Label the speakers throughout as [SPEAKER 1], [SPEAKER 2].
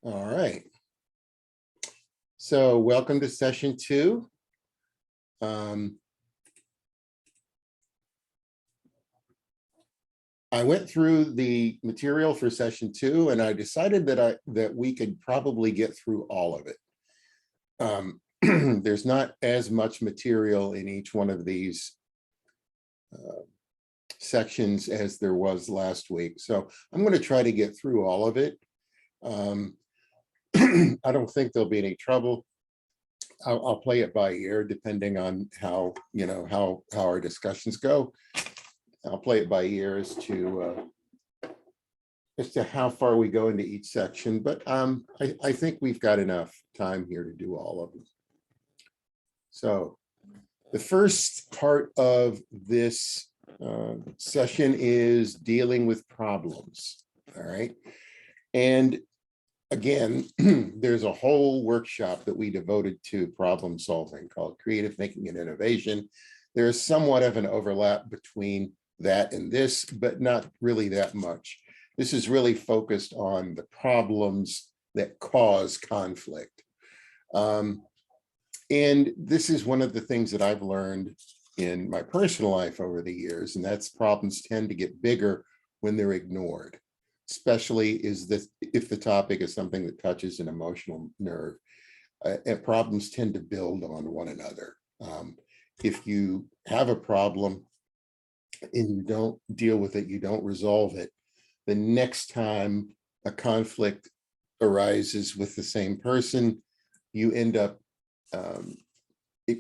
[SPEAKER 1] All right. So welcome to session 2. I went through the material for session 2, and I decided that we could probably get through all of it. There's not as much material in each one of these sections as there was last week. So I'm going to try to get through all of it. I don't think there'll be any trouble. I'll play it by ear depending on how our discussions go. I'll play it by ear as to how far we go into each section, but I think we've got enough time here to do all of them. So the first part of this session is dealing with problems. All right. And again, there's a whole workshop that we devoted to problem solving called Creative Thinking and Innovation. There is somewhat of an overlap between that and this, but not really that much. This is really focused on the problems that cause conflict. And this is one of the things that I've learned in my personal life over the years, and that's problems tend to get bigger when they're ignored. Especially if the topic is something that touches an emotional nerve, and problems tend to build on one another. If you have a problem and you don't deal with it, you don't resolve it, the next time a conflict arises with the same person, you end up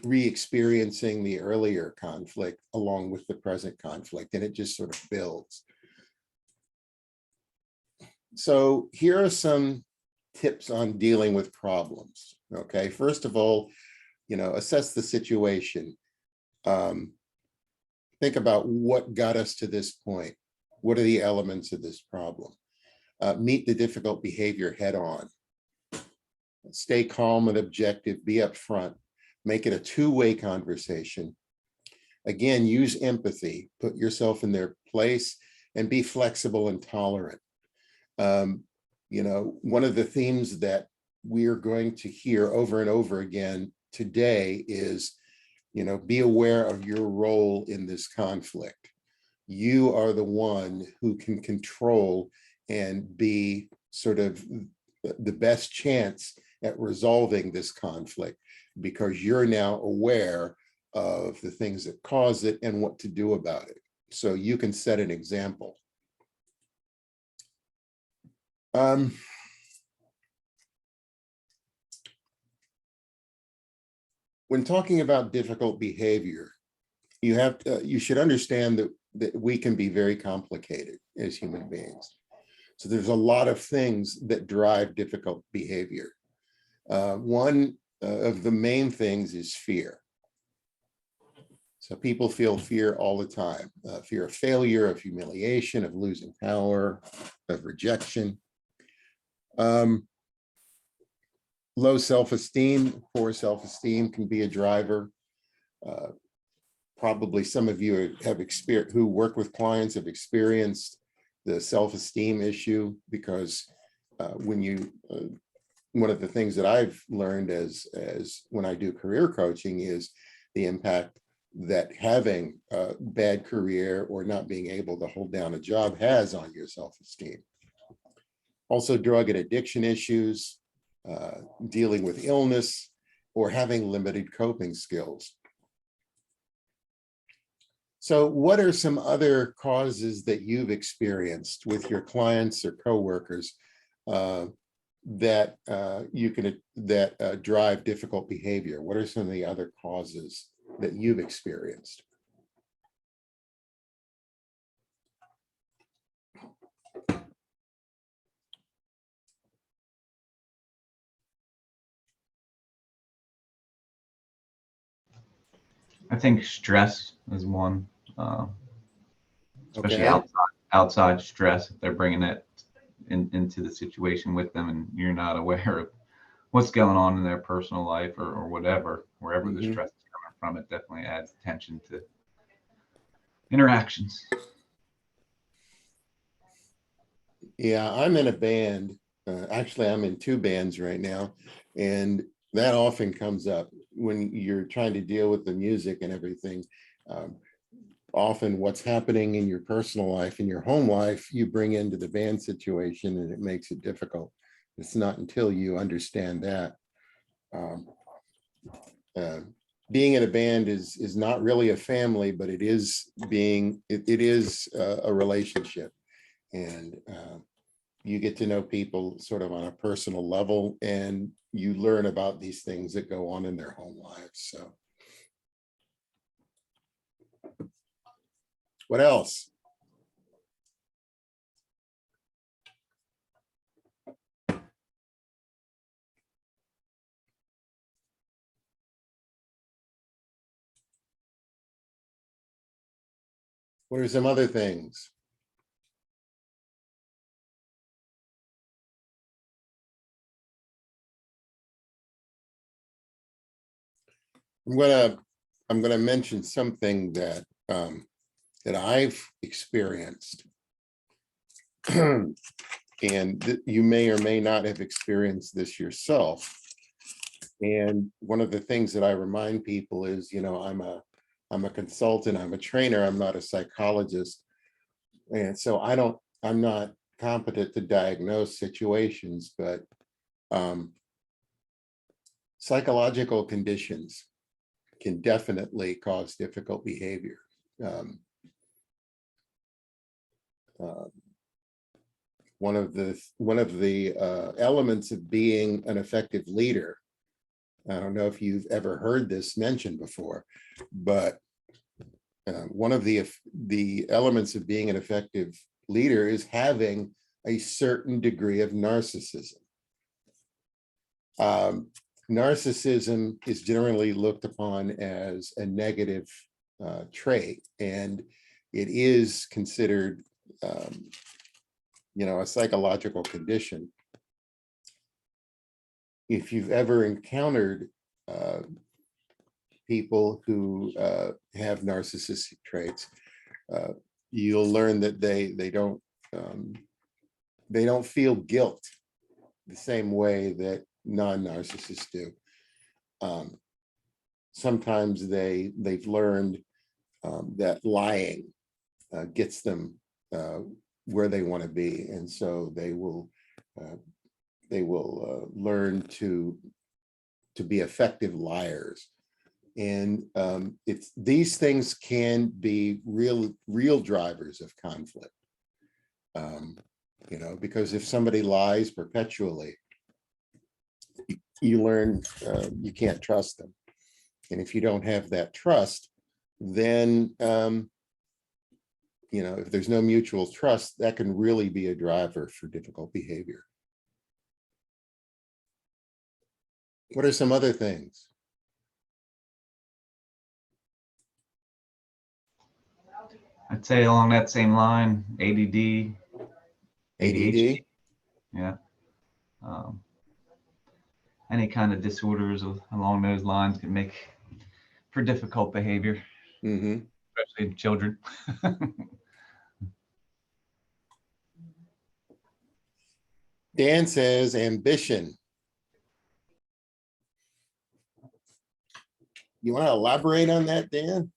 [SPEAKER 1] re-experiencing the earlier conflict along with the present conflict, and it just sort of builds. So here are some tips on dealing with problems. Okay, first of all, assess the situation. Think about what got us to this point. What are the elements of this problem? Meet the difficult behavior head on. Stay calm and objective, be upfront. Make it a two-way conversation. Again, use empathy, put yourself in their place, and be flexible and tolerant. One of the themes that we're going to hear over and over again today is, be aware of your role in this conflict. You are the one who can control and be sort of the best chance at resolving this conflict, because you're now aware of the things that cause it and what to do about it. So you can set an example. When talking about difficult behavior, you should understand that we can be very complicated as human beings. So there's a lot of things that drive difficult behavior. One of the main things is fear. So people feel fear all the time. Fear of failure, of humiliation, of losing power, of rejection. Low self-esteem, poor self-esteem can be a driver. Probably some of you who work with clients have experienced the self-esteem issue, because one of the things that I've learned as when I do career coaching is the impact that having a bad career or not being able to hold down a job has on your self-esteem. Also, drug and addiction issues, dealing with illness, or having limited coping skills. So what are some other causes that you've experienced with your clients or coworkers that drive difficult behavior? What are some of the other causes that you've experienced?
[SPEAKER 2] I think stress is one, especially
[SPEAKER 1] Okay.
[SPEAKER 2] outside stress. If they're bringing it into the situation with them, and you're not aware of what's going on in their personal life or whatever, wherever the stress is coming from, it definitely adds tension to interactions.
[SPEAKER 1] Yeah, I'm in a band, actually, I'm in 2 bands right now, and that often comes up when you're trying to deal with the music and everything. Um, Often what's happening in your personal life, in your home life, you bring into the band situation, and it makes it difficult. It's not until you understand that. Um, uh, Being in a band is not really a family, but it is a relationship, and you get to know people sort of on a personal level, and you learn about these things that go on in their home lives. So what else? What are some other things? I'm gonna mention something that that I've experienced, and you may or may not have experienced this yourself. And one of the things that I remind people is, I'm a consultant, I'm a trainer, I'm not a psychologist, and so I'm not competent to diagnose situations, but um, psychological conditions can definitely cause difficult behavior. Um, uh, One of the elements of being an effective leader, I don't know if you've ever heard this mentioned before, but one of the elements of being an effective leader is having a certain degree of narcissism. Narcissism is generally looked upon as a negative trait, and it is considered, a psychological condition. If you've ever encountered people who have narcissistic traits, you'll learn that they don't feel guilt the same way that non-narcissists do. Sometimes they've learned that lying gets them where they want to be, and so they will learn to be effective liars. And it's these things can be real drivers of conflict. Because if somebody lies perpetually, you learn you can't trust them. And if you don't have that trust, then if there's no mutual trust, that can really be a driver for difficult behavior. What are some other things?
[SPEAKER 2] I'd say along that same line, ADD, ADHD.
[SPEAKER 1] ADD?
[SPEAKER 2] Yeah. Any kind of disorders along those lines can make for difficult behavior,
[SPEAKER 1] Mm-hmm.
[SPEAKER 2] especially in children.
[SPEAKER 1] Dan says ambition. You want to elaborate on that, Dan?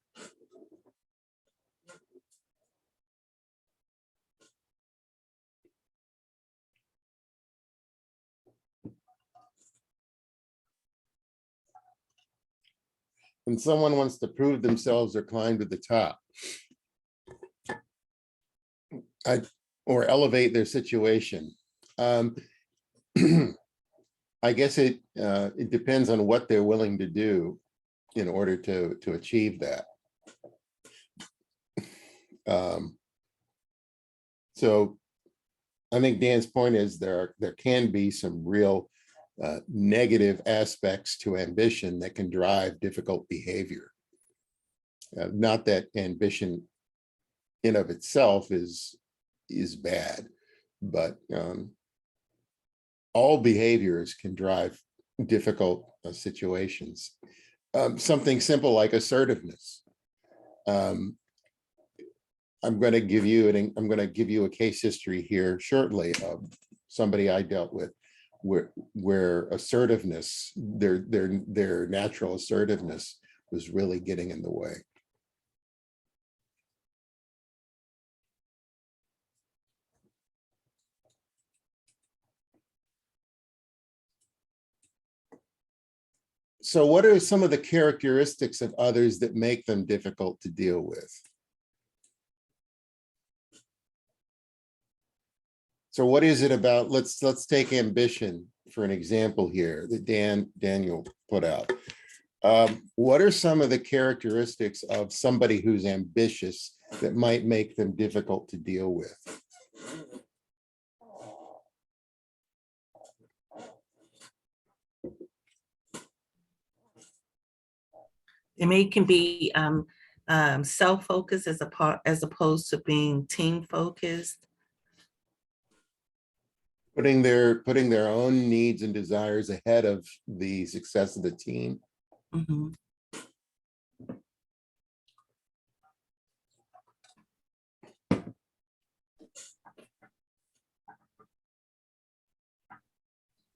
[SPEAKER 1] When someone wants to prove themselves or climb to the top, or elevate their situation. I guess it depends on what they're willing to do in order to achieve that. So I think Dan's point is there can be some real negative aspects to ambition that can drive difficult behavior. Not that ambition in of itself is bad, but all behaviors can drive difficult situations. Something simple like assertiveness. I'm going to give you a case history here shortly. somebody I dealt with, where assertiveness, their natural assertiveness was really getting in the way. So what are some of the characteristics of others that make them difficult to deal with? So what is it about, let's take ambition for an example here that Daniel put out. What are some of the characteristics of somebody who's ambitious that might make them difficult to deal with?
[SPEAKER 3] It can be self-focused as opposed to being team-focused.
[SPEAKER 1] Putting their own needs and desires ahead of the success of the team.
[SPEAKER 3] Mm-hmm.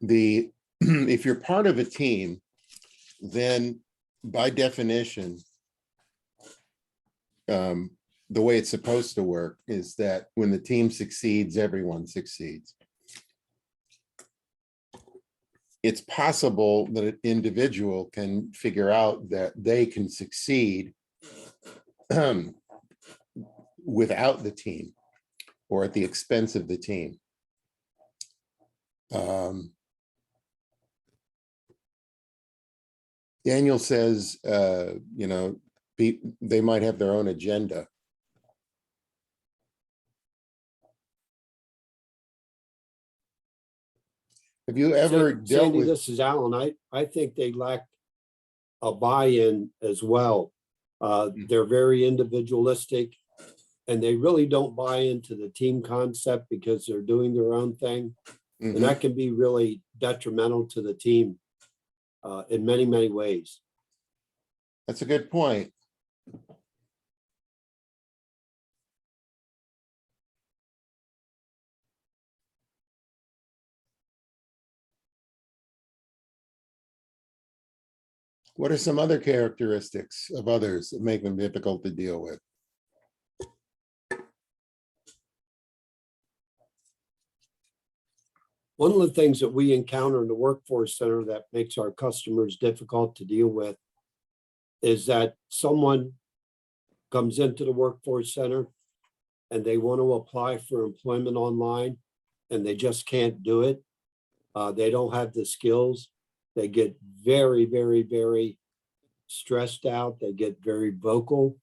[SPEAKER 1] If you're part of a team, then by definition, the way it's supposed to work is that when the team succeeds, everyone succeeds. It's possible that an individual can figure out that they can succeed without the team or at the expense of the team. Daniel says, they might have their own agenda. Have you ever dealt
[SPEAKER 4] Sandy,
[SPEAKER 1] with?
[SPEAKER 4] this is Alan. I think they lack a buy-in as well. They're very individualistic and they really don't buy into the team concept because they're doing their own thing.
[SPEAKER 1] Mhm.
[SPEAKER 4] And that can be really detrimental to the team in many, many ways.
[SPEAKER 1] That's a good point. What are some other characteristics of others that make them difficult to deal with?
[SPEAKER 4] One of the things that we encounter in the workforce center that makes our customers difficult to deal with is that someone comes into the workforce center and they want to apply for employment online and they just can't do it. They don't have the skills. They get very, very, very stressed out. They get very vocal.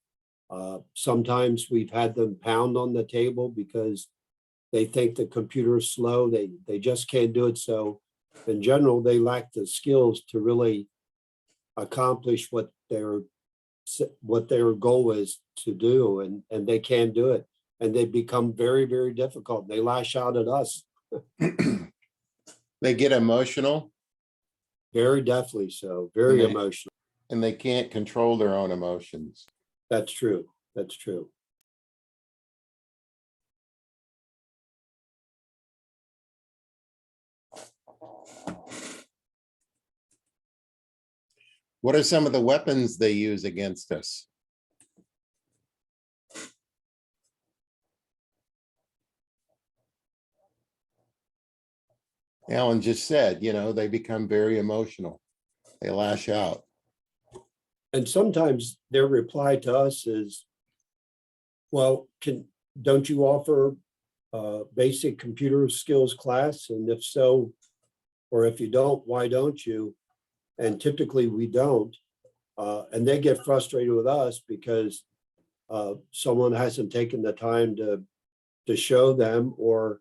[SPEAKER 4] Sometimes we've had them pound on the table because they think the computer is slow. They just can't do it. So in general, they lack the skills to really accomplish what their goal is to do, and they can't do it. And they become very, very difficult. They lash out at us.
[SPEAKER 1] They get emotional.
[SPEAKER 4] Very definitely so. Very emotional.
[SPEAKER 1] And they can't control their own emotions.
[SPEAKER 4] That's true. That's true.
[SPEAKER 1] What are some of the weapons they use against us? Alan just said, they become very emotional. They lash out.
[SPEAKER 4] And sometimes their reply to us is, well, don't you offer a basic computer skills class? And if so, or if you don't, why don't you? And typically we don't. And they get frustrated with us because someone hasn't taken the time to show them, or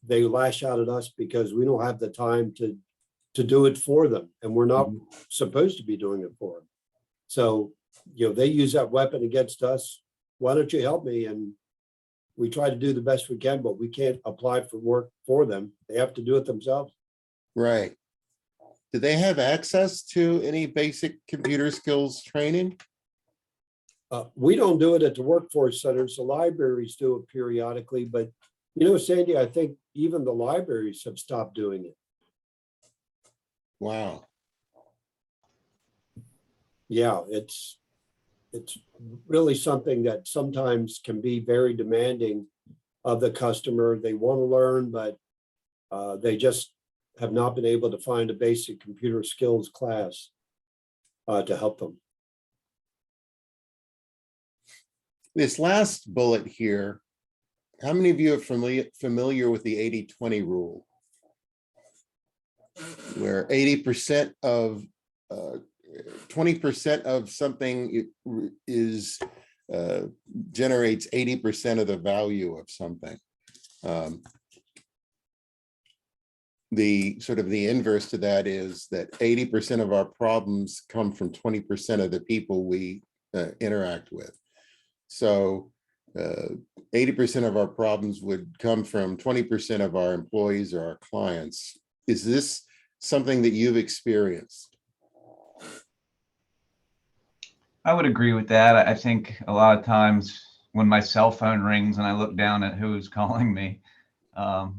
[SPEAKER 4] they lash out at us because we don't have the time to do it for them. And we're not supposed to be doing it for them. So, they use that weapon against us. Why don't you help me? And we try to do the best we can, but we can't apply for work for them. They have to do it themselves.
[SPEAKER 1] Right. Do they have access to any basic computer skills training?
[SPEAKER 4] We don't do it at the workforce centers. The libraries do it periodically, but You know, Sandy, I think even the libraries have stopped doing it.
[SPEAKER 1] Wow.
[SPEAKER 4] Yeah, it's really something that sometimes can be very demanding of the customer. They want to learn, but they just have not been able to find a basic computer skills class to help them.
[SPEAKER 1] This last bullet here, how many of you are familiar with the 80-20 rule? Where 80% of 20% of something is generates 80% of the value of something. The sort of the inverse to that is that 80% of our problems come from 20% of the people we interact with. So 80% of our problems would come from 20% of our employees or our clients. Is this something that you've experienced?
[SPEAKER 2] I would agree with that. I think a lot of times when my cell phone rings and I look down at who's calling me, 80%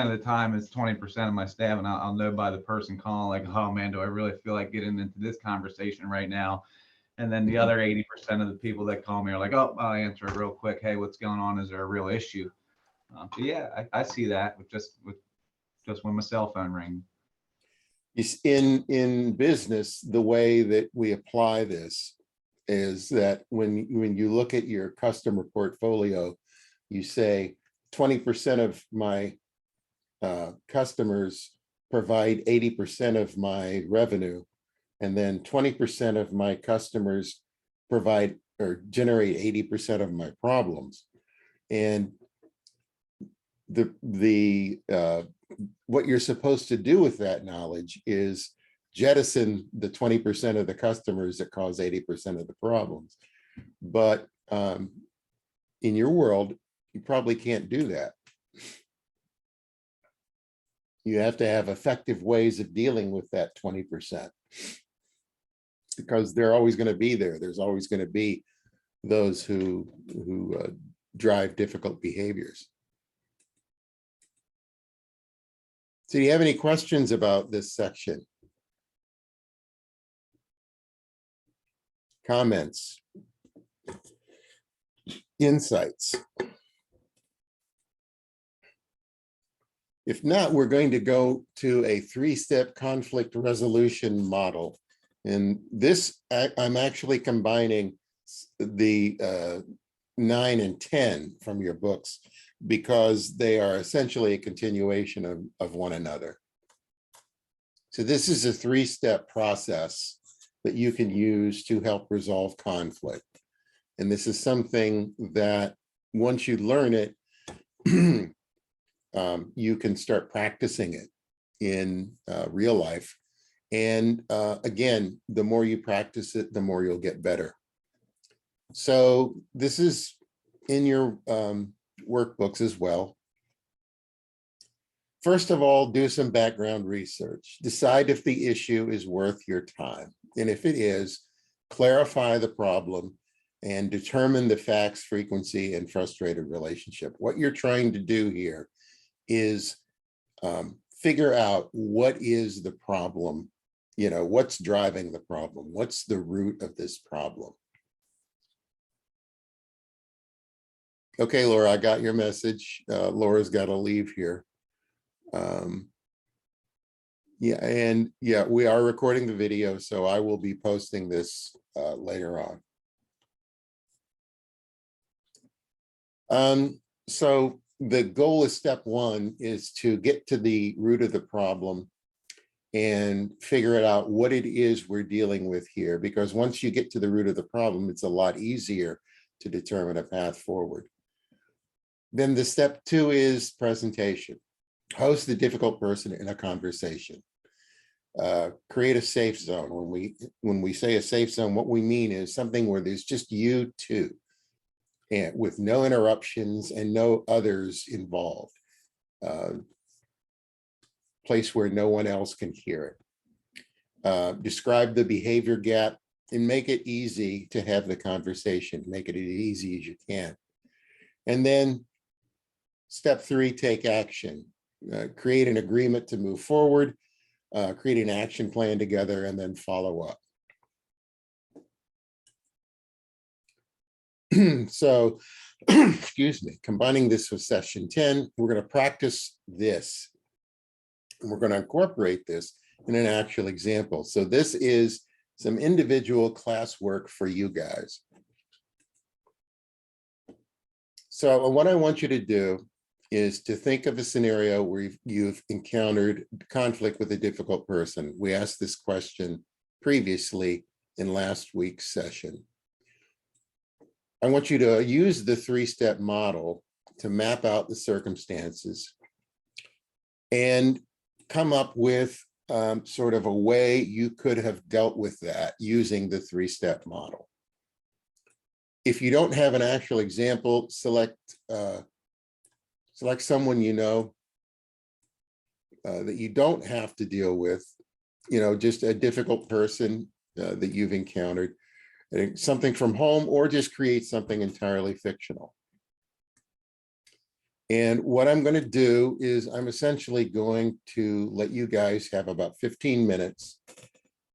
[SPEAKER 2] of the time is 20% of my staff, and I'll know by the person calling, like, oh man, do I really feel like getting into this conversation right now? And then the other 80% of the people that call me are like, oh, I'll answer it real quick. Hey, what's going on? Is there a real issue? So yeah, I see that with just when my cell phone rings.
[SPEAKER 1] In business, the way that we apply this is that when you look at your customer portfolio, you say 20% of my customers provide 80% of my revenue, and then 20% of my customers provide or generate 80% of my problems. And what you're supposed to do with that knowledge is jettison the 20% of the customers that cause 80% of the problems. But in your world, you probably can't do that. You have to have effective ways of dealing with that 20%, because they're always going to be there. There's always going to be those who drive difficult behaviors. So do you have any questions about this section? Comments? Insights? If not, we're going to go to a 3-step conflict resolution model. And this, I'm actually combining the 9 and 10 from your books, because they are essentially a continuation of one another. So this is a 3-step process that you can use to help resolve conflict. And this is something that once you learn it, you can start practicing it in real life. And again, the more you practice it, the more you'll get better. So this is in your workbooks as well. First of all, do some background research. Decide if the issue is worth your time. And if it is, clarify the problem and determine the facts, frequency, and frustrated relationship. What you're trying to do here is figure out what is the problem, what's driving the problem, what's the root of this problem. Okay, Laura, I got your message. Laura's got to leave here. Yeah, we are recording the video, so I will be posting this later on. So the goal of step 1 is to get to the root of the problem and figure out what it is we're dealing with here, because once you get to the root of the problem, it's a lot easier to determine a path forward. Then the step 2 is presentation. Host the difficult person in a conversation. Create a safe zone. When we say a safe zone, what we mean is something where there's just you two, and with no interruptions and no others involved. Place where no one else can hear it. Describe the behavior gap and make it easy to have the conversation, make it as easy as you can. And then step 3, take action. Create an agreement to move forward, create an action plan together, and then follow up. So, excuse me, combining this with session 10, we're going to practice this. And we're going to incorporate this in an actual example. So this is some individual class work for you guys. So what I want you to do is to think of a scenario where you've encountered conflict with a difficult person. We asked this question previously in last week's session. I want you to use the 3-step model to map out the circumstances and come up with sort of a way you could have dealt with that using the 3-step model. If you don't have an actual example, select someone you know that you don't have to deal with, just a difficult person that you've encountered, something from home, or just create something entirely fictional. And what I'm going to do is I'm essentially going to let you guys have about 15 minutes.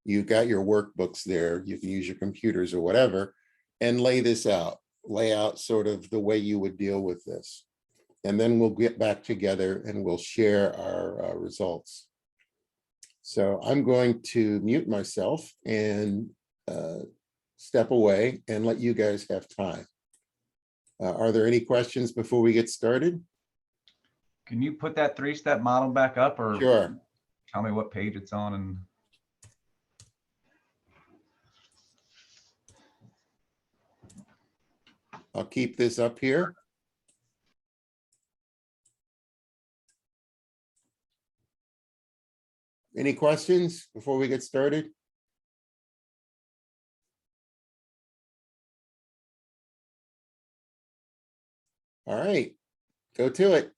[SPEAKER 1] You've got your workbooks there. You can use your computers or whatever, and lay this out, lay out sort of the way you would deal with this. And then we'll get back together and we'll share our results. So I'm going to mute myself and step away and let you guys have time. Are there any questions before we get started?
[SPEAKER 2] Can you put that 3-step model back up, or
[SPEAKER 1] Sure.
[SPEAKER 2] tell me what page it's on? And
[SPEAKER 1] I'll keep this up here. Any questions before we get started? All right, go to it.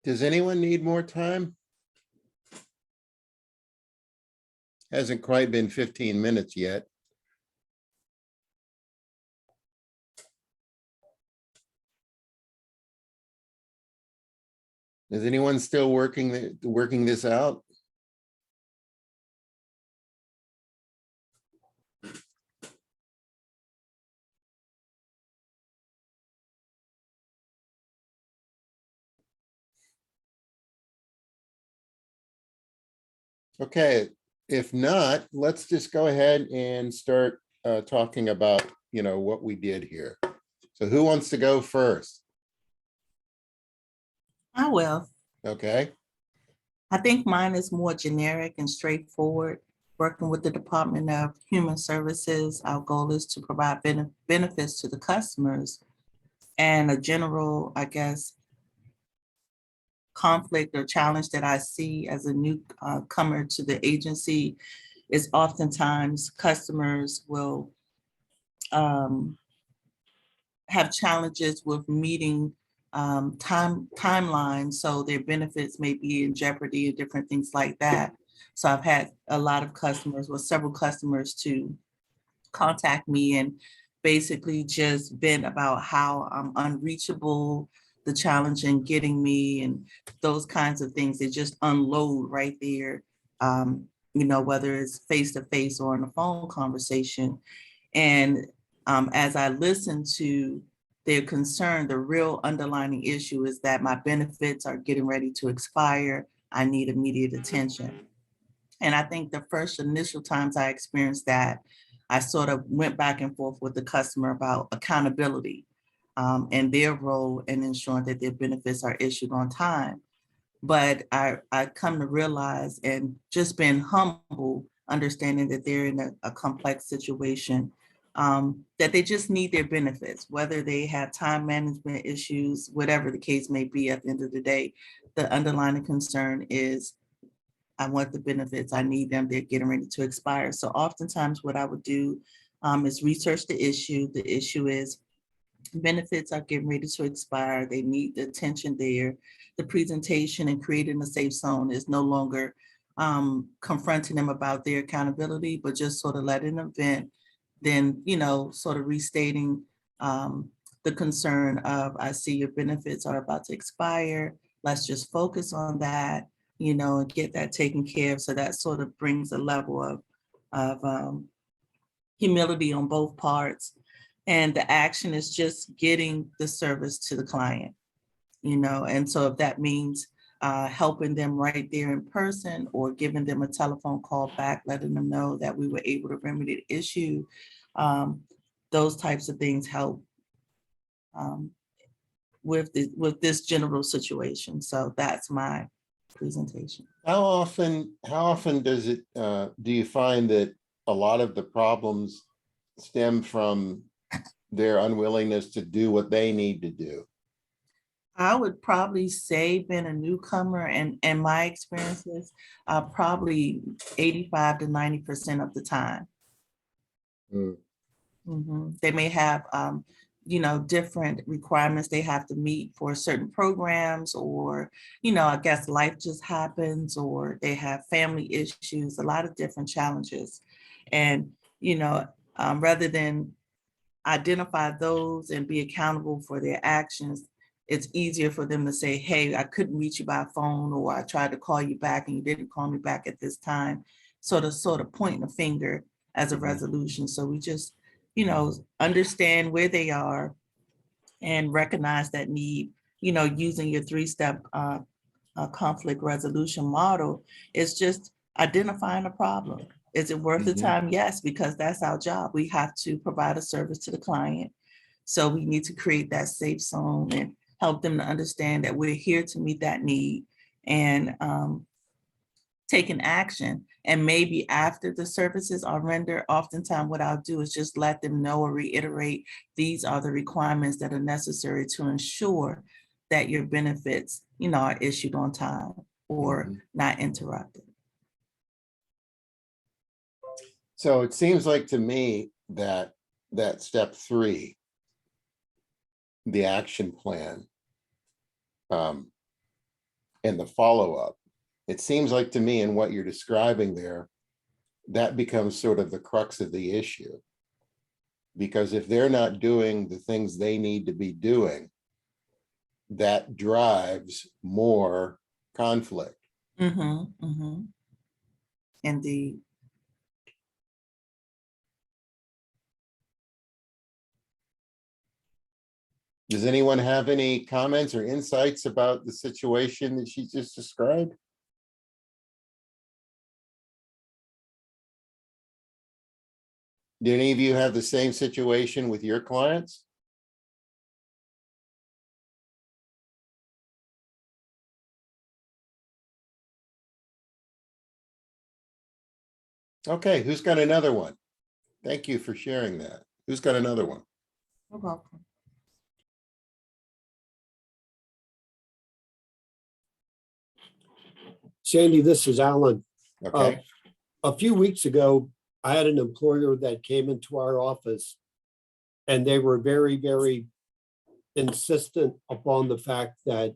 [SPEAKER 1] Does anyone need more time? Hasn't quite been 15 minutes yet. Is anyone still working this out? Okay, if not, let's just go ahead and start talking about, what we did here. So who wants to go first?
[SPEAKER 3] I will.
[SPEAKER 1] Okay,
[SPEAKER 3] I think mine is more generic and straightforward. Working with the Department of Human Services, our goal is to provide benefits to the customers. And a general, I guess, conflict or challenge that I see as a new comer to the agency is oftentimes customers will have challenges with meeting timelines, so their benefits may be in jeopardy and different things like that. So I've had a lot of customers, well, several customers to contact me and basically just vent about how I'm unreachable, the challenge in getting me and those kinds of things. They just unload right there, whether it's face-to-face or in a phone conversation. And as I listen to their concern, the real underlying issue is that my benefits are getting ready to expire. I need immediate attention. And I think the first initial times I experienced that, I sort of went back and forth with the customer about accountability and their role in ensuring that their benefits are issued on time. But I come to realize and just been humble, understanding that they're in a complex situation, that they just need their benefits, whether they have time management issues, whatever the case may be. At the end of the day, the underlying concern is I want the benefits, I need them, they're getting ready to expire. So oftentimes what I would do is research the issue. The issue is benefits are getting ready to expire. They need the attention there. The presentation and creating a safe zone is no longer confronting them about their accountability, but just sort of letting them vent. Then, sort of restating the concern of, I see your benefits are about to expire. Let's just focus on that, and get that taken care of. So that sort of brings a level of humility on both parts. And the action is just getting the service to the client, and so if that means helping them right there in person or giving them a telephone call back, letting them know that we were able to remedy the issue, those types of things help with this general situation. So that's my presentation.
[SPEAKER 1] how often does it, do you find that a lot of the problems stem from their unwillingness to do what they need to do?
[SPEAKER 3] I would probably say, being a newcomer and my experiences, probably 85 to 90% of the time. They may have, different requirements they have to meet for certain programs, or, I guess life just happens, or they have family issues, a lot of different challenges. And, rather than identify those and be accountable for their actions, it's easier for them to say, hey, I couldn't reach you by phone, or I tried to call you back and you didn't call me back at this time. Sort of pointing a finger as a resolution. So we just, understand where they are and recognize that need, using your 3-step conflict resolution model is just identifying a problem. Is it worth the time? Yes, because that's our job. We have to provide a service to the client. So we need to create that safe zone and help them to understand that we're here to meet that need and taking action. And maybe after the services are rendered, oftentimes what I'll do is just let them know or reiterate, these are the requirements that are necessary to ensure that your benefits, are issued on time or not interrupted.
[SPEAKER 1] So it seems like to me that step 3, the action plan, and the follow-up. It seems like to me in what you're describing there, that becomes sort of the crux of the issue. Because if they're not doing the things they need to be doing, that drives more conflict.
[SPEAKER 3] Mm-hmm, mm-hmm. Indeed.
[SPEAKER 1] Does anyone have any comments or insights about the situation that she just described? Do any of you have the same situation with your clients? Okay, who's got another one? Thank you for sharing that. Who's got another one?
[SPEAKER 3] You're welcome.
[SPEAKER 4] Sandy, this is Alan.
[SPEAKER 1] Okay,
[SPEAKER 4] A few weeks ago, I had an employer that came into our office and they were very, very insistent upon the fact that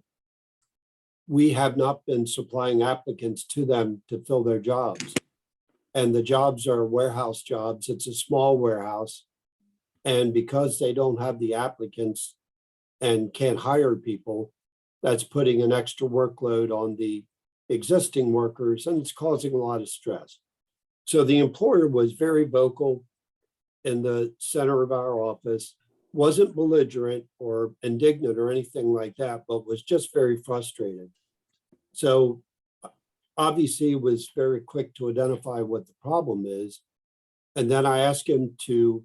[SPEAKER 4] we have not been supplying applicants to them to fill their jobs. And the jobs are warehouse jobs. It's a small warehouse. And because they don't have the applicants and can't hire people, that's putting an extra workload on the existing workers, and it's causing a lot of stress. So the employer was very vocal in the center of our office, wasn't belligerent or indignant or anything like that, but was just very frustrated. So obviously was very quick to identify what the problem is. And then I asked him to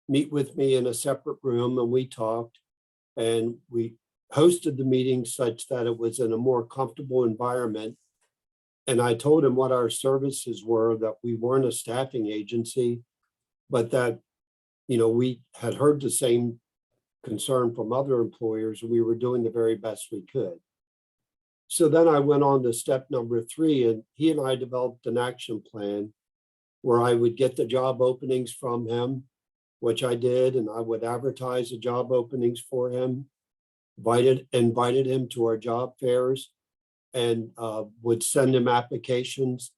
[SPEAKER 4] meet with me in a separate room, and we talked, and we hosted the meeting such that it was in a more comfortable environment. And I told him what our services were, that we weren't a staffing agency, but that, you know, we had heard the same concern from other employers, and we were doing the very best we could. So then I went on to step number 3, and he and I developed an action plan where I would get the job openings from him, which I did, and I would advertise the job openings for him, invited him to our job fairs, and would send him applications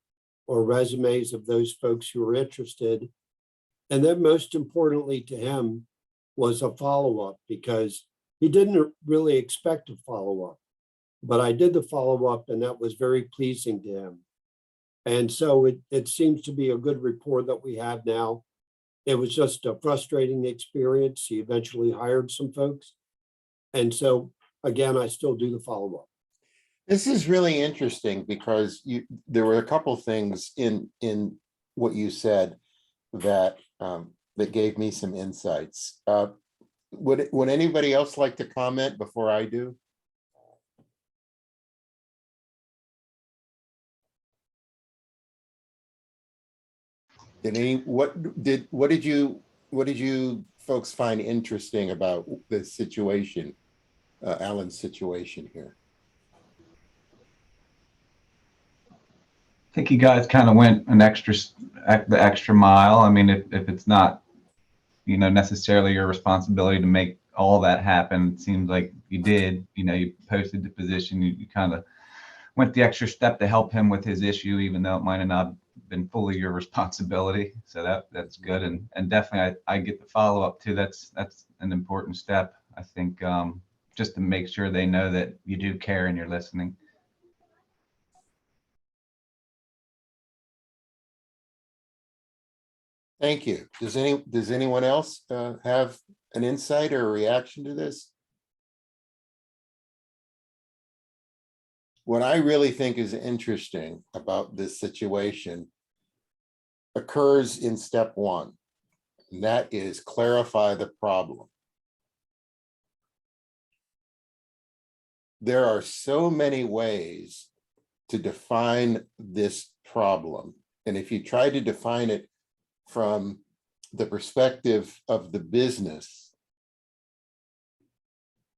[SPEAKER 4] or resumes of those folks who were interested. And then most importantly to him was a follow-up, because he didn't really expect a follow-up. But I did the follow-up, and that was very pleasing to him. And so it seems to be a good rapport that we have now. It was just a frustrating experience. He eventually hired some folks. And so, again, I still do the follow-up.
[SPEAKER 1] this is really interesting because there were a couple things in what you said that that gave me some insights. Would anybody else like to comment before I do? What did you folks find interesting about the situation, Alan's situation here?
[SPEAKER 2] I think you guys kind of went the extra mile. I mean, if it's not, you know, necessarily your responsibility to make all that happen, it seems like you did. You know, you posted the position, you kind of went the extra step to help him with his issue, even though it might have not been fully your responsibility. So that's good. And definitely I get the follow up too. That's an important step, I think, just to make sure they know that you do care and you're listening.
[SPEAKER 1] Thank you. Does anyone else have an insight or a reaction to this? What I really think is interesting about this situation occurs in step 1, and that is clarify the problem. There are so many ways to define this problem, and if you try to define it from the perspective of the business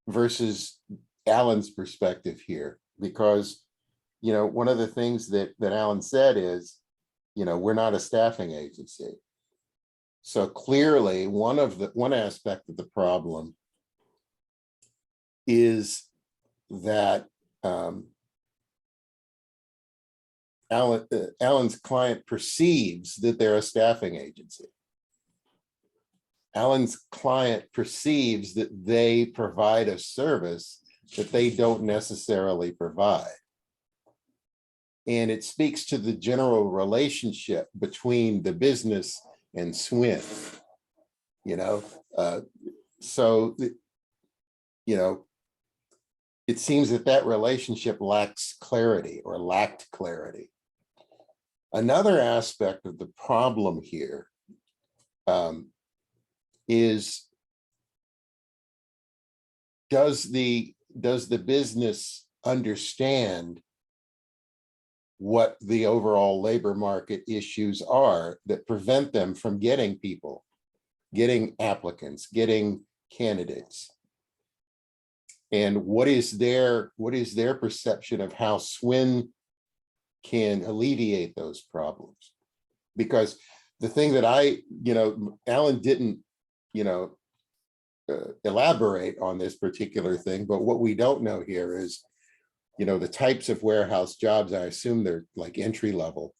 [SPEAKER 1] versus Alan's perspective here, because, you know, one of the things that Alan said is, you know, we're not a staffing agency. So clearly one aspect of the problem is that Alan's client perceives that they're a staffing agency. Alan's client perceives that they provide a service that they don't necessarily provide. And it speaks to the general relationship between the business and SWIN, so, it seems that that relationship lacks clarity or lacked clarity. Another aspect of the problem here is, does the business understand what the overall labor market issues are that prevent them from getting people, getting applicants, getting candidates? And what is their perception of how SWIN can alleviate those problems? Because the thing that Alan didn't, elaborate on this particular thing, but what we don't know here is, the types of warehouse jobs, I assume they're like entry level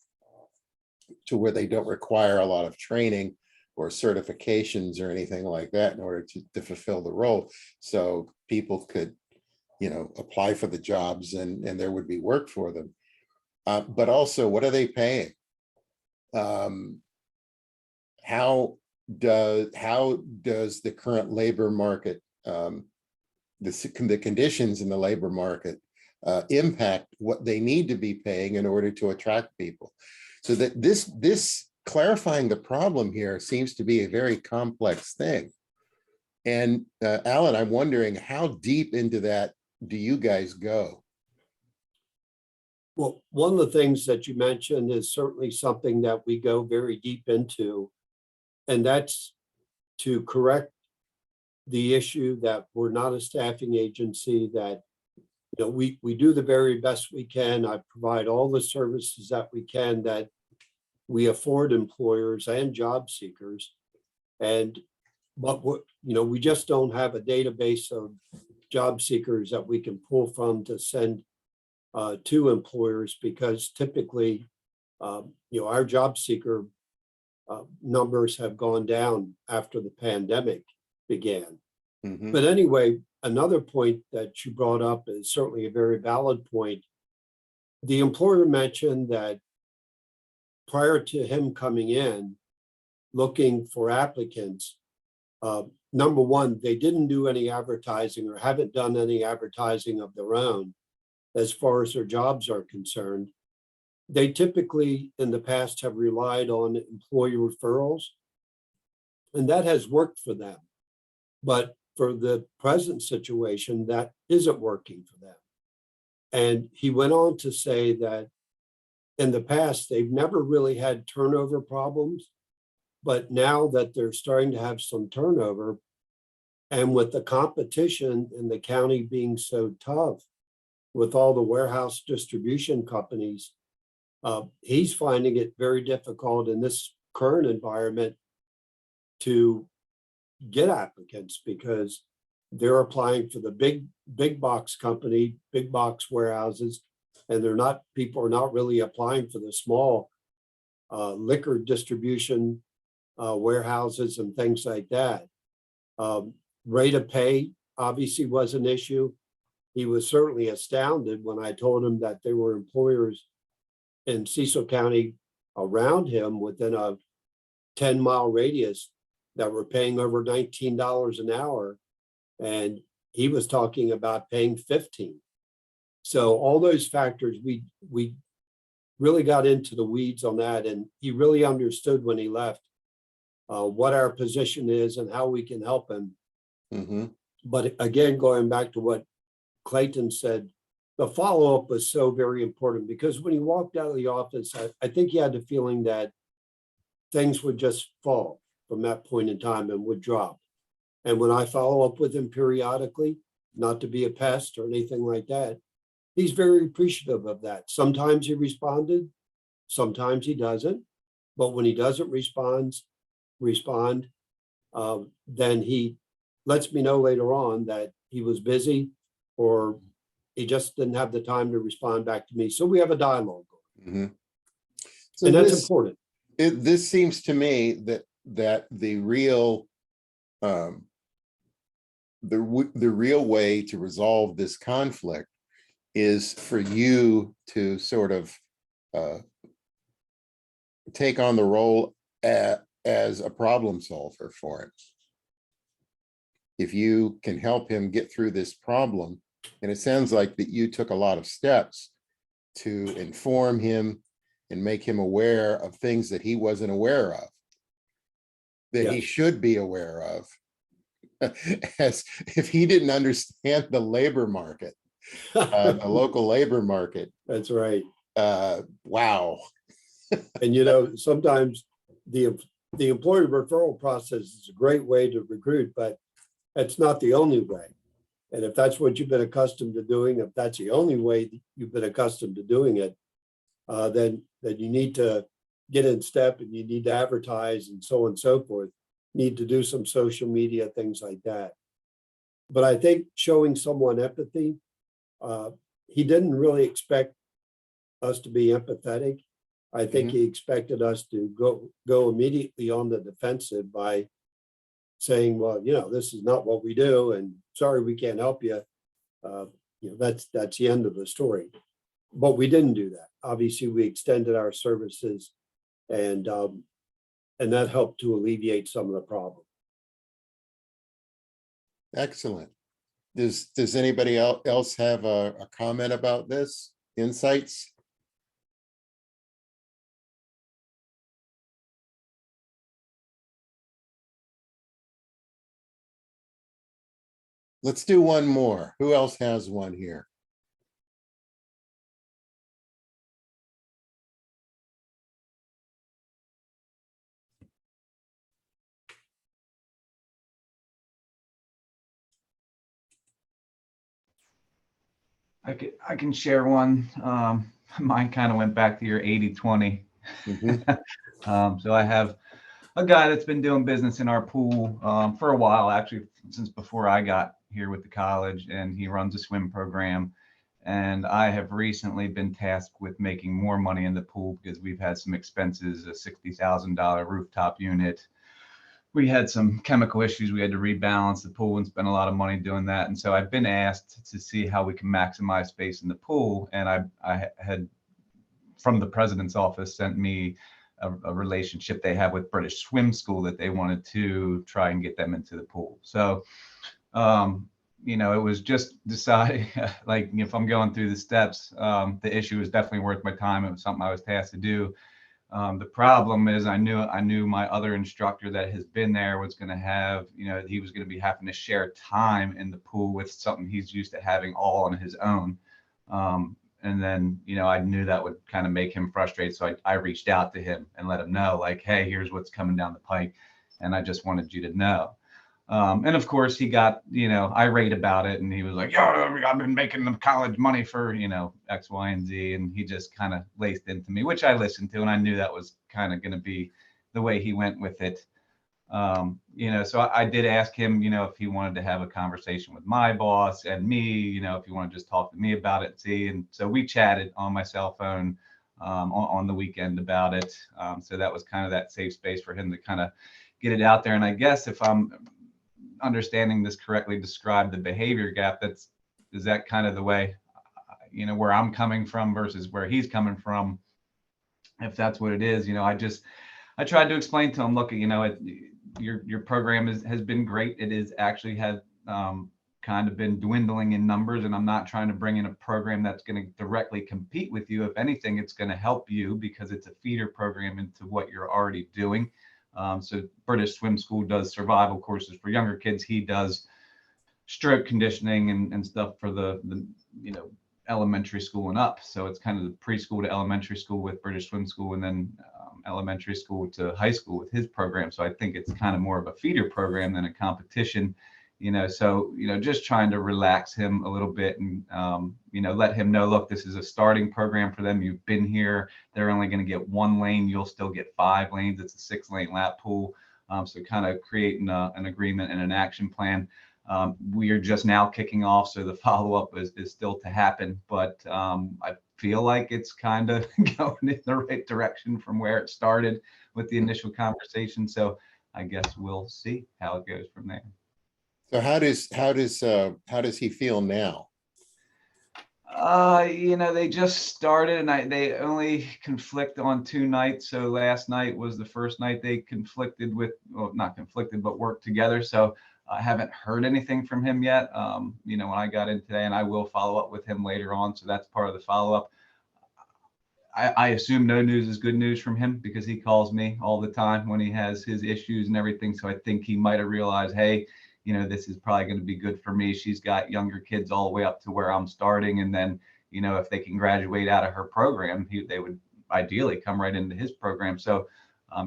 [SPEAKER 1] to where they don't require a lot of training or certifications or anything like that in order to fulfill the role. So people could, apply for the jobs and there would be work for them. But also, what are they paying? How does the current labor market, the conditions in the labor market impact what they need to be paying in order to attract people? So that this clarifying the problem here seems to be a very complex thing. And Alan, I'm wondering, how deep into that do you guys go?
[SPEAKER 4] Well, one of the things that you mentioned is certainly something that we go very deep into, and that's to correct the issue that we're not a staffing agency, that we do the very best we can. I provide all the services that we can that we afford employers and job seekers. But we just don't have a database of job seekers that we can pull from to send to employers, because typically, our job seeker numbers have gone down after the pandemic began.
[SPEAKER 1] Mhm.
[SPEAKER 4] But anyway, another point that you brought up is certainly a very valid point. The employer mentioned that prior to him coming in, looking for applicants, number one, they didn't do any advertising or haven't done any advertising of their own as far as their jobs are concerned. They typically in the past have relied on employee referrals, and that has worked for them. But for the present situation, that isn't working for them. And he went on to say that in the past, they've never really had turnover problems, but now that they're starting to have some turnover, and with the competition in the county being so tough with all the warehouse distribution companies, he's finding it very difficult in this current environment to get applicants, because they're applying for the big box company, big box warehouses, and people are not really applying for the small liquor distribution warehouses and things like that. Rate of pay obviously was an issue. He was certainly astounded when I told him that there were employers in Cecil County around him within a 10-mile radius that were paying over $19 an hour. And he was talking about paying $15. So all those factors, we really got into the weeds on that. And he really understood when he left what our position is and how we can help him.
[SPEAKER 1] Mm-hmm.
[SPEAKER 4] But again, going back to what Clayton said, the follow-up was so very important, because when he walked out of the office, I think he had the feeling that things would just fall from that point in time and would drop. And when I follow up with him periodically, not to be a pest or anything like that, he's very appreciative of that. Sometimes he responded, sometimes he doesn't. But when he doesn't respond, then he lets me know later on that he was busy or he just didn't have the time to respond back to me. So we have a dialogue.
[SPEAKER 1] Mhm. So
[SPEAKER 4] And that's
[SPEAKER 1] this,
[SPEAKER 4] important.
[SPEAKER 1] this seems to me that the real the real way to resolve this conflict is for you to sort of take on the role as a problem solver for him. If you can help him get through this problem, and it sounds like that you took a lot of steps to inform him and make him aware of things that he wasn't aware of, that he
[SPEAKER 4] Yes.
[SPEAKER 1] should be aware of, as if he didn't understand the labor market, the local labor market.
[SPEAKER 4] That's right.
[SPEAKER 1] Wow.
[SPEAKER 4] And you know, sometimes the employee referral process is a great way to recruit, but that's not the only way. And if that's what you've been accustomed to doing, if that's the only way you've been accustomed to doing it, then you need to get in step, and you need to advertise and so on and so forth. Need to do some social media, things like that. But I think showing someone empathy, he didn't really expect us to be empathetic. I think he expected us to go immediately on the defensive by saying, well, you know, this is not what we do, and sorry, we can't help you. You know, that's the end of the story. But we didn't do that. Obviously, we extended our services, and that helped to alleviate some of the problem.
[SPEAKER 1] Excellent. Does anybody else have a comment about this? Insights? Let's do one more. Who else has one here?
[SPEAKER 2] I can share one. Mine kind of went back to your 80-20. So I have a guy that's been doing business in our pool for a while, actually, since before I got here with the college, and he runs a swim program. And I have recently been tasked with making more money in the pool because we've had some expenses, a $60,000 rooftop unit. We had some chemical issues. We had to rebalance the pool and spend a lot of money doing that. And so I've been asked to see how we can maximize space in the pool. And I had, from the president's office, sent me a relationship they have with British Swim School that they wanted to try and get them into the pool. So, you know, it was just deciding, like, if I'm going through the steps, the issue is definitely worth my time. It was something I was tasked to do. The problem is I knew my other instructor that has been there was going to have, you know, he was going to be having to share time in the pool with something he's used to having all on his own. And then, you know, I knew that would kind of make him frustrated. So I reached out to him and let him know, like, hey, here's what's coming down the pike. And I just wanted you to know. And of course, he got, you know, irate about it. And he was like, yo, I've been making the college money for, you know, X, Y, and Z. And he just kind of laced into me, which I listened to. And I knew that was kind of going to be the way he went with it. You know, so I did ask him, you know, if he wanted to have a conversation with my boss and me, you know, if he wanted to just talk to me about it, see. And so we chatted on my cell phone on the weekend about it. So that was kind of that safe space for him to kind of get it out there. And I guess if I'm understanding this correctly, describe the behavior gap, is that kind of the way, you know, where I'm coming from versus where he's coming from, if that's what it is. You know, I tried to explain to him, look, you know, your program has been great. It is actually had kind of been dwindling in numbers, and I'm not trying to bring in a program that's going to directly compete with you. If anything, it's going to help you because it's a feeder program into what you're already doing. So British Swim School does survival courses for younger kids. He does stroke conditioning and stuff for the you know, elementary school and up. So it's kind of the preschool to elementary school with British Swim School, and then elementary school to high school with his program. So I think it's kind of more of a feeder program than a competition, you know. So, you know, just trying to relax him a little bit and, you know, let him know, look, this is a starting program for them. You've been here. They're only going to get 1 lane. You'll still get 5 lanes. It's a 6-lane lap pool. So kind of creating an agreement and an action plan. We are just now kicking off, so the follow-up is still to happen. But I feel like it's kind of going in the right direction from where it started with the initial conversation. So I guess we'll see how it goes from there.
[SPEAKER 1] So how does he feel now?
[SPEAKER 2] They just started and they only conflict on 2 nights. So last night was the first night they conflicted with, well, not conflicted, but worked together. So I haven't heard anything from him yet. When I got in today, and I will follow up with him later on. So that's part of the follow-up. I assume no news is good news from him because he calls me all the time when he has his issues and everything. So I think he might have realized, hey, this is probably going to be good for me. She's got younger kids all the way up to where I'm starting. And then, if they can graduate out of her program, they would ideally come right into his program. So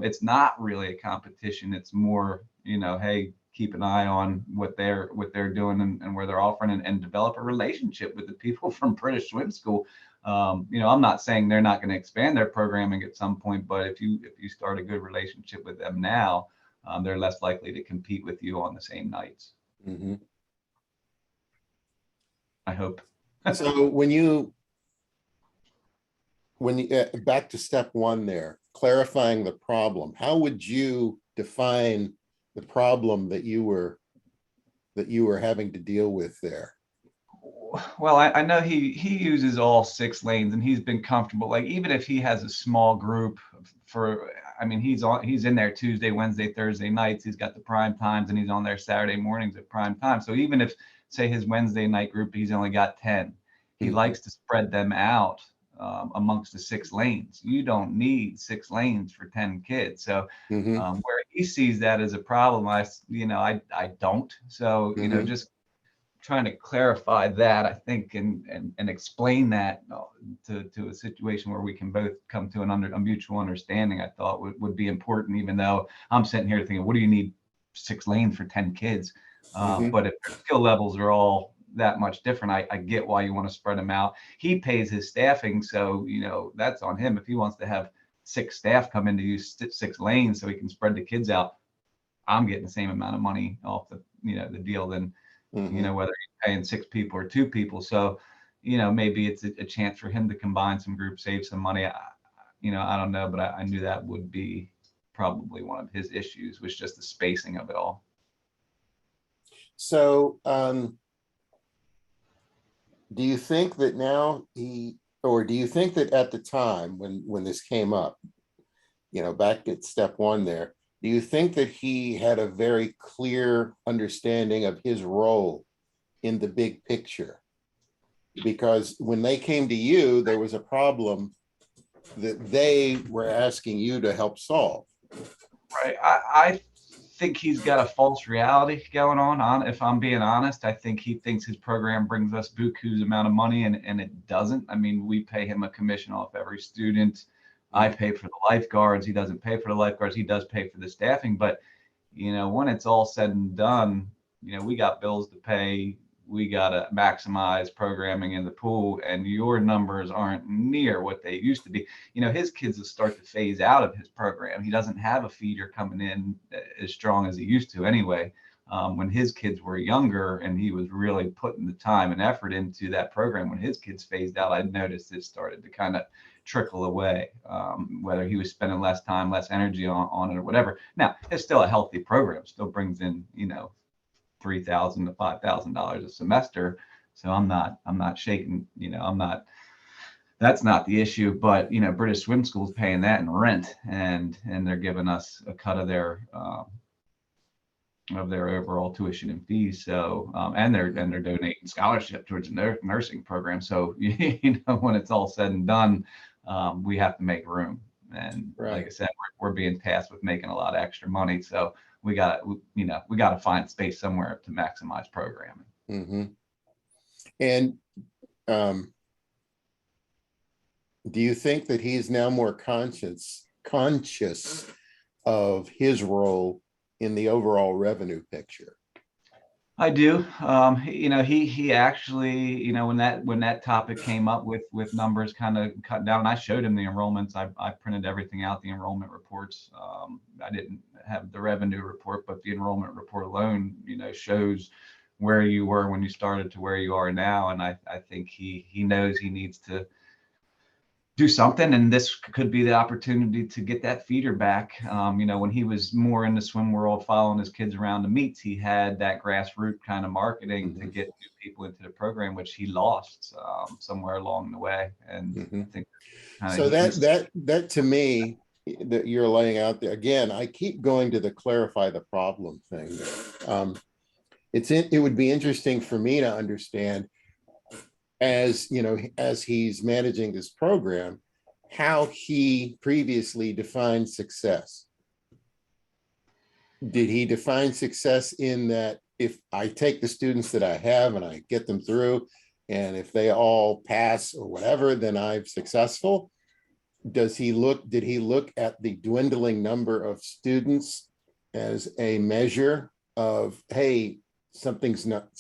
[SPEAKER 2] it's not really a competition. It's more, hey, keep an eye on what they're doing and where they're offering and develop a relationship with the people from British Swim School. I'm not saying they're not going to expand their programming at some point, but if you start a good relationship with them now, they're less likely to compete with you on the same nights.
[SPEAKER 1] Mm-hmm.
[SPEAKER 2] I hope.
[SPEAKER 1] So when you back to step one there, clarifying the problem, how would you define the problem that you were having to deal with there?
[SPEAKER 2] Well, I know he uses all 6 lanes and he's been comfortable. Like even if he has a small group he's in there Tuesday, Wednesday, Thursday nights. He's got the prime times and he's on there Saturday mornings at prime time. So even if say his Wednesday night group, he's only got 10, he
[SPEAKER 1] Mhm.
[SPEAKER 2] likes to spread them out amongst the 6 lanes. You don't need 6 lanes for 10 kids. So
[SPEAKER 1] Mhm.
[SPEAKER 2] where he sees that as a problem, I don't. So,
[SPEAKER 1] Mhm.
[SPEAKER 2] just trying to clarify that, I think, and explain that to a situation where we can both come to a mutual understanding, I thought would be important, even though I'm sitting here thinking, what do you need 6 lanes for 10 kids?
[SPEAKER 1] Mhm.
[SPEAKER 2] But if their skill levels are all that much different, I get why you want to spread them out. He pays his staffing, so, that's on him. If he wants to have 6 staff come in to use 6 lanes so he can spread the kids out, I'm getting the same amount of money off the deal than,
[SPEAKER 1] Mhm.
[SPEAKER 2] whether he's paying 6 people or 2 people. So, maybe it's a chance for him to combine some groups, save some money. I don't know, but I knew that would be probably one of his issues, was just the spacing of it all.
[SPEAKER 1] So, do you think that now do you think that at the time when this came up, back at step one there, do you think that he had a very clear understanding of his role in the big picture? Because when they came to you, there was a problem that they were asking you to help solve.
[SPEAKER 2] Right. I think he's got a false reality going on. If I'm being honest, I think he thinks his program brings us buku's amount of money, and it doesn't. I mean, we pay him a commission off every student. I pay for the lifeguards. He doesn't pay for the lifeguards. He does pay for the staffing. But, when it's all said and done, we got bills to pay. We got to maximize programming in the pool, and your numbers aren't near what they used to be. His kids will start to phase out of his program. He doesn't have a feeder coming in as strong as he used to anyway. When his kids were younger and he was really putting the time and effort into that program, when his kids phased out, I noticed it started to kind of trickle away, whether he was spending less time, less energy on it or whatever. Now, it's still a healthy program, still brings in, $3,000 to $5,000 a semester. So I'm not shaking, that's not the issue, but British Swim School's paying that in rent, and they're giving us a cut of their overall tuition and fees. So and they're donating scholarship towards their nursing program. So when it's all said and done, we have to make room. And like I said, we're being tasked with making a lot of extra money. So we got to find space somewhere to maximize programming.
[SPEAKER 1] Mm-hmm. And do you think that he's now more conscious of his role in the overall revenue picture?
[SPEAKER 2] I do. He actually, when that topic came up with numbers kind of cut down, I showed him the enrollments. I printed everything out, the enrollment reports. I didn't have the revenue report, but the enrollment report alone, shows where you were when you started to where you are now. And I think he knows he needs to do something, and this could be the opportunity to get that feeder back. When he was more in the swim world, following his kids around the meets, he had that grassroots kind of marketing to get new people into the program, which he lost somewhere along the way. And I think
[SPEAKER 1] so that to me, that you're laying out there again, I keep going to the clarify the problem thing. It would be interesting for me to understand, as you know, as he's managing this program, how he previously defined success. Did he define success in that if I take the students that I have and I get them through, and if they all pass or whatever, then I'm successful? Did he look at the dwindling number of students as a measure of, hey, something's not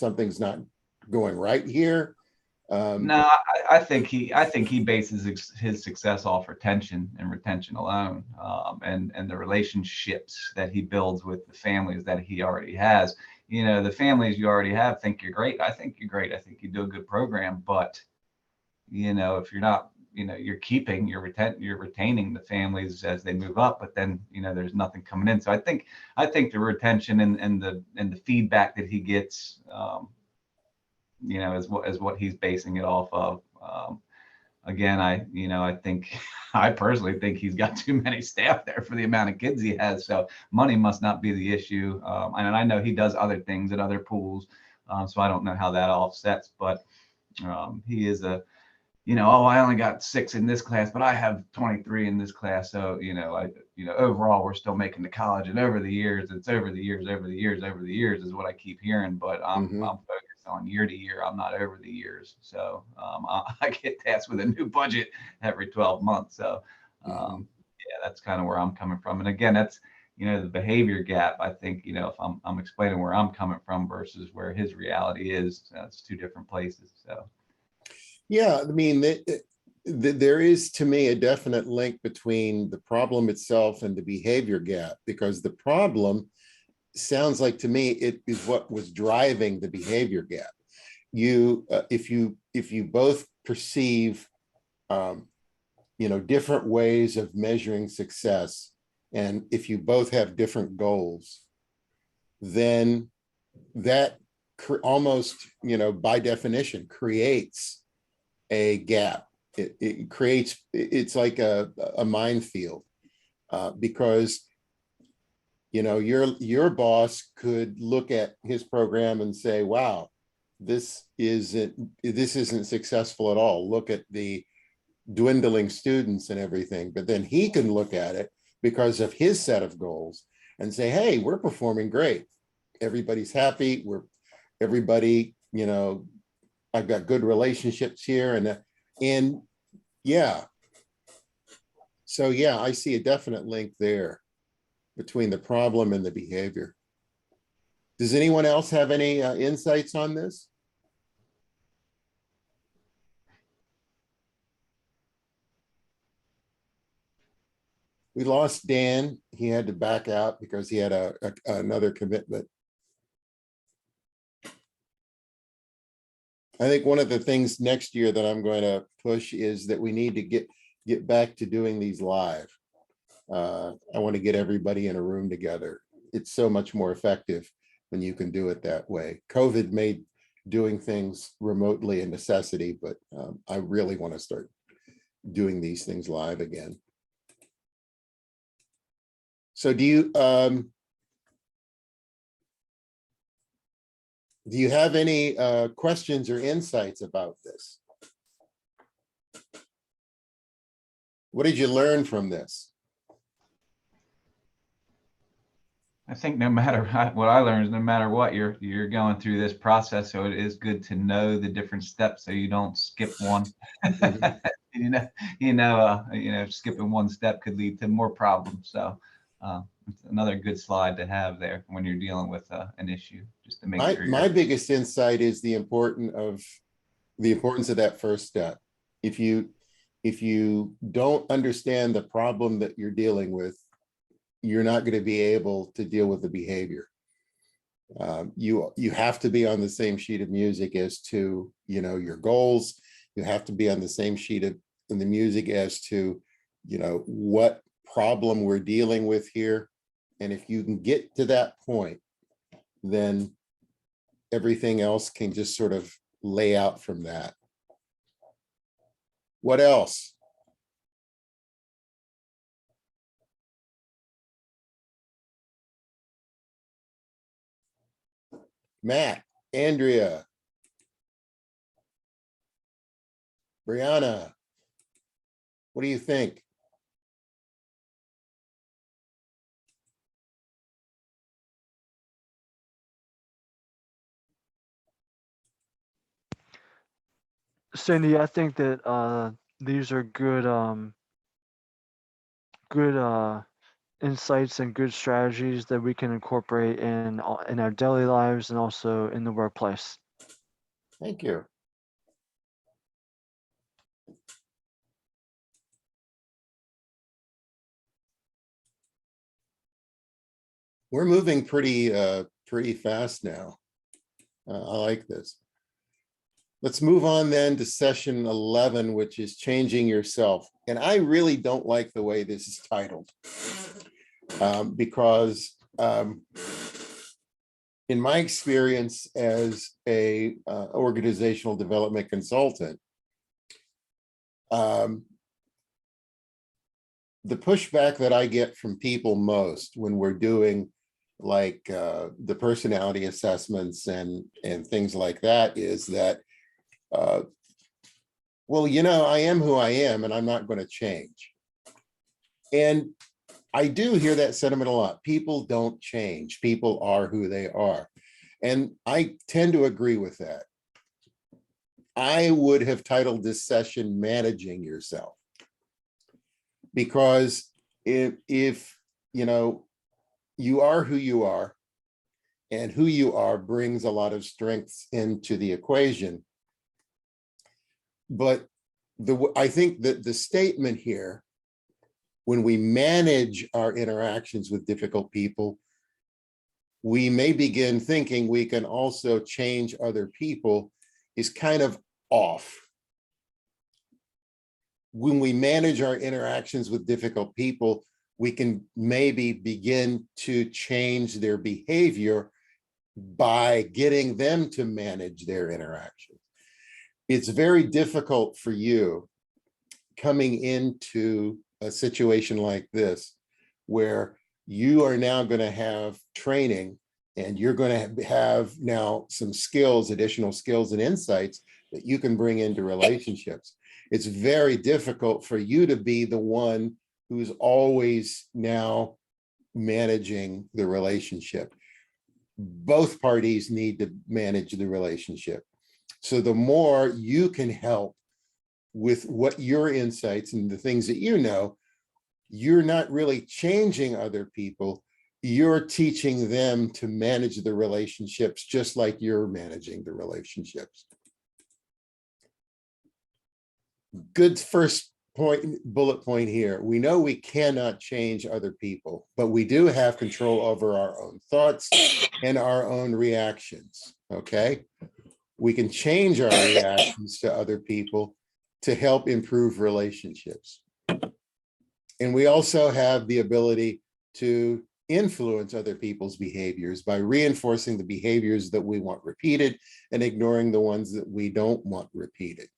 [SPEAKER 1] going right here?
[SPEAKER 2] No, I think he bases his success off retention and retention alone, and the relationships that he builds with the families that he already has. The families you already have think you're great. I think you're great. I think you do a good program. But if you're not, you're retaining the families as they move up. But then there's nothing coming in. So I think the retention and the feedback that he gets. Is what he's basing it off of. Again, I personally think he's got too many staff there for the amount of kids he has. So money must not be the issue. And I know he does other things at other pools. So I don't know how that offsets, but he is I only got 6 in this class, but I have 23 in this class. So, overall, we're still making the college. And over the years, it's over the years is what I keep hearing. But I'm focused on year to year. I'm not over the years. So I get tasked with a new budget every 12 months. So, that's kind of where I'm coming from. And again, that's, the behavior gap. I think, if I'm explaining where I'm coming from versus where his reality is, it's 2 different places. So.
[SPEAKER 1] Yeah, I mean, there is, to me, a definite link between the problem itself and the behavior gap, because the problem sounds like to me it is what was driving the behavior gap. If you both perceive, different ways of measuring success, and if you both have different goals, then that almost, by definition, creates a gap. It's like a minefield, because your boss could look at his program and say, wow, this isn't successful at all. Look at the dwindling students and everything. But then he can look at it because of his set of goals and say, hey, we're performing great. Everybody's happy. Everybody, I've got good relationships here, and yeah. So yeah, I see a definite link there between the problem and the behavior. Does anyone else have any insights on this? We lost Dan. He had to back out because he had another commitment. I think one of the things next year that I'm going to push is that we need to get back to doing these live. I want to get everybody in a room together. It's so much more effective when you can do it that way. COVID made doing things remotely a necessity, but I really want to start doing these things live again. So do you have any questions or insights about this? What did you learn from this?
[SPEAKER 2] I think no matter what I learned is no matter what you're going through this process, so it is good to know the different steps so you don't skip one. Skipping one step could lead to more problems. So it's another good slide to have there when you're dealing with an issue, just to make sure.
[SPEAKER 1] My biggest insight is the importance of that first step. If you don't understand the problem that you're dealing with, you're not going to be able to deal with the behavior. You have to be on the same sheet of music as to your goals. You have to be on the same sheet and the music as to, you know, what problem we're dealing with here. And if you can get to that point, then everything else can just sort of lay out from that. What else? Matt, Andrea, Brianna, what do you think?
[SPEAKER 5] Cindy, I think that these are good insights and good strategies that we can incorporate in our daily lives and also in the workplace.
[SPEAKER 1] Thank you. We're moving pretty fast now. I like this. Let's move on then to session 11, which is changing yourself. And I really don't like the way this is titled because in my experience as a organizational development consultant, the pushback that I get from people most when we're doing like the personality assessments and things like that is that, well, you know, I am who I am and I'm not going to change. And I do hear that sentiment a lot. People don't change. People are who they are. And I tend to agree with that. I would have titled this session Managing Yourself. Because if you know, you are who you are, and who you are brings a lot of strengths into the equation. But I think that the statement here, when we manage our interactions with difficult people, we may begin thinking we can also change other people is kind of off. When we manage our interactions with difficult people, we can maybe begin to change their behavior by getting them to manage their interactions. It's very difficult for you coming into a situation like this, where you are now going to have training and you're going to have now some skills, additional skills and insights that you can bring into relationships. It's very difficult for you to be the one who's always now managing the relationship. Both parties need to manage the relationship. So the more you can help with what your insights and the things that you know, you're not really changing other people. You're teaching them to manage the relationships just like you're managing the relationships. Good first bullet point here. We know we cannot change other people, but we do have control over our own thoughts and our own reactions, okay? We can change our reactions to other people to help improve relationships. And we also have the ability to influence other people's behaviors by reinforcing the behaviors that we want repeated and ignoring the ones that we don't want repeated.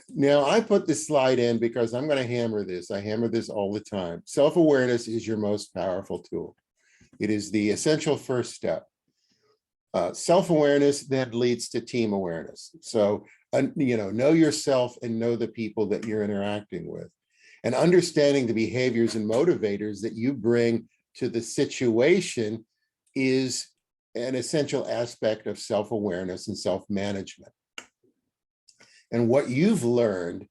[SPEAKER 1] Now, I put this slide in because I'm going to hammer this. I hammer this all the time. Self-awareness is your most powerful tool. It is the essential first step. Self-awareness then leads to team awareness. So, you know yourself and know the people that you're interacting with. And understanding the behaviors and motivators that you bring to the situation is an essential aspect of self-awareness and self-management. And what you've learned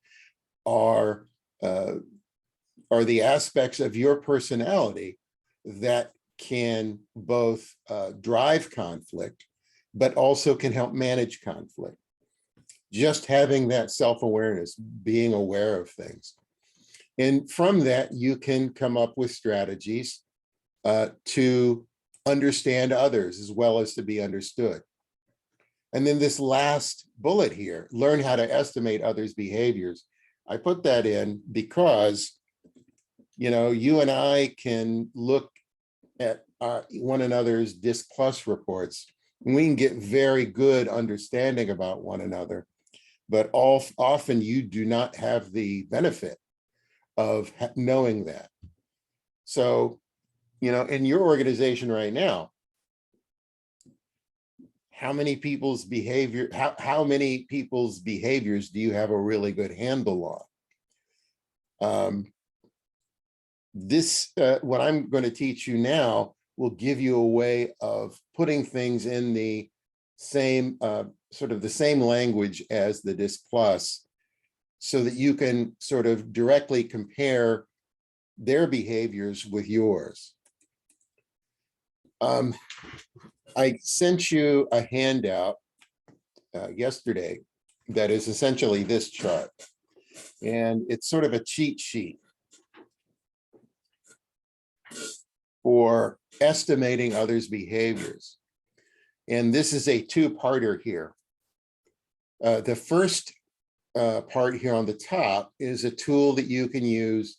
[SPEAKER 1] are the aspects of your personality that can both drive conflict, but also can help manage conflict. Just having that self-awareness, being aware of things. And from that, you can come up with strategies to understand others as well as to be understood. And then this last bullet here, learn how to estimate others' behaviors. I put that in because, you know, you and I can look at one another's DISC Plus reports. We can get very good understanding about one another, but often you do not have the benefit of knowing that. So, you know, in your organization right now, how many people's behaviors do you have a really good handle on? What I'm going to teach you now will give you a way of putting things in the same, sort of the same language as the DISC Plus, so that you can sort of directly compare their behaviors with yours. I sent you a handout yesterday that is essentially this chart, and it's sort of a cheat sheet for estimating others' behaviors. And this is a two-parter here. The first part here on the top is a tool that you can use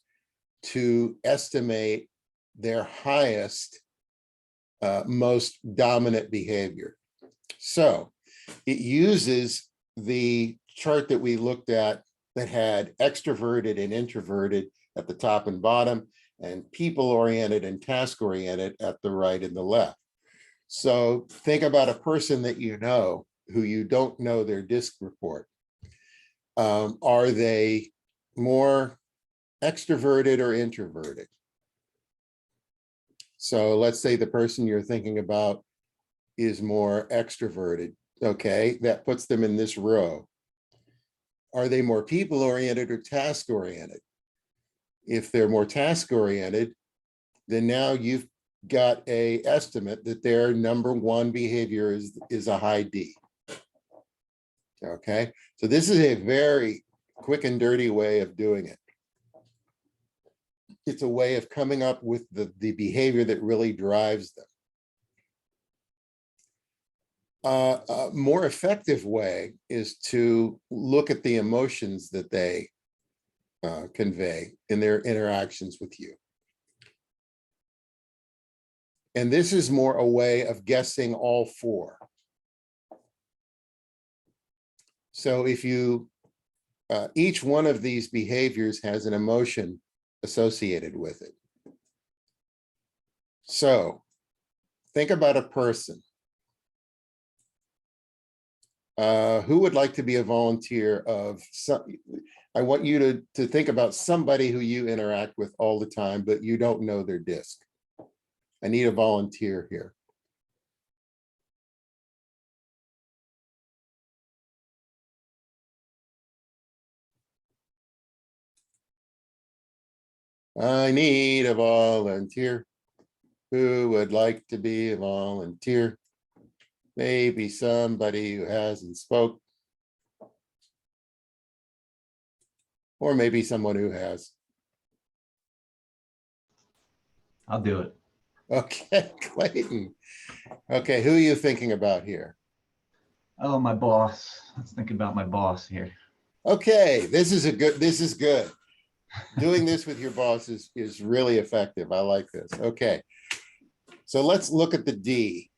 [SPEAKER 1] to estimate their highest, most dominant behavior. So it uses the chart that we looked at that had extroverted and introverted at the top and bottom, and people-oriented and task-oriented at the right and the left. So think about a person that you know who you don't know their DISC report. Are they more extroverted or introverted? So let's say the person you're thinking about is more extroverted. Okay, that puts them in this row. Are they more people-oriented or task-oriented? If they're more task-oriented, then now you've got a estimate that their number one behavior is a high D. Okay, so this is a very quick and dirty way of doing it. It's a way of coming up with the behavior that really drives them. A more effective way is to look at the emotions that they convey in their interactions with you. And this is more a way of guessing all four. So if you, each one of these behaviors has an emotion associated with it. So think about a person. Who would like to be a volunteer of some? I want you to think about somebody who you interact with all the time, but you don't know their DISC. I need a volunteer here. I need a volunteer. Who would like to be a volunteer? Maybe somebody who hasn't spoke. Or maybe someone who has.
[SPEAKER 2] I'll do it.
[SPEAKER 1] Okay, Clayton. Okay, who are you thinking about here?
[SPEAKER 2] Oh, my boss. Let's think about my boss here.
[SPEAKER 1] Okay, this is good. Doing this with your boss is really effective. I like this. Okay, so let's look at the D.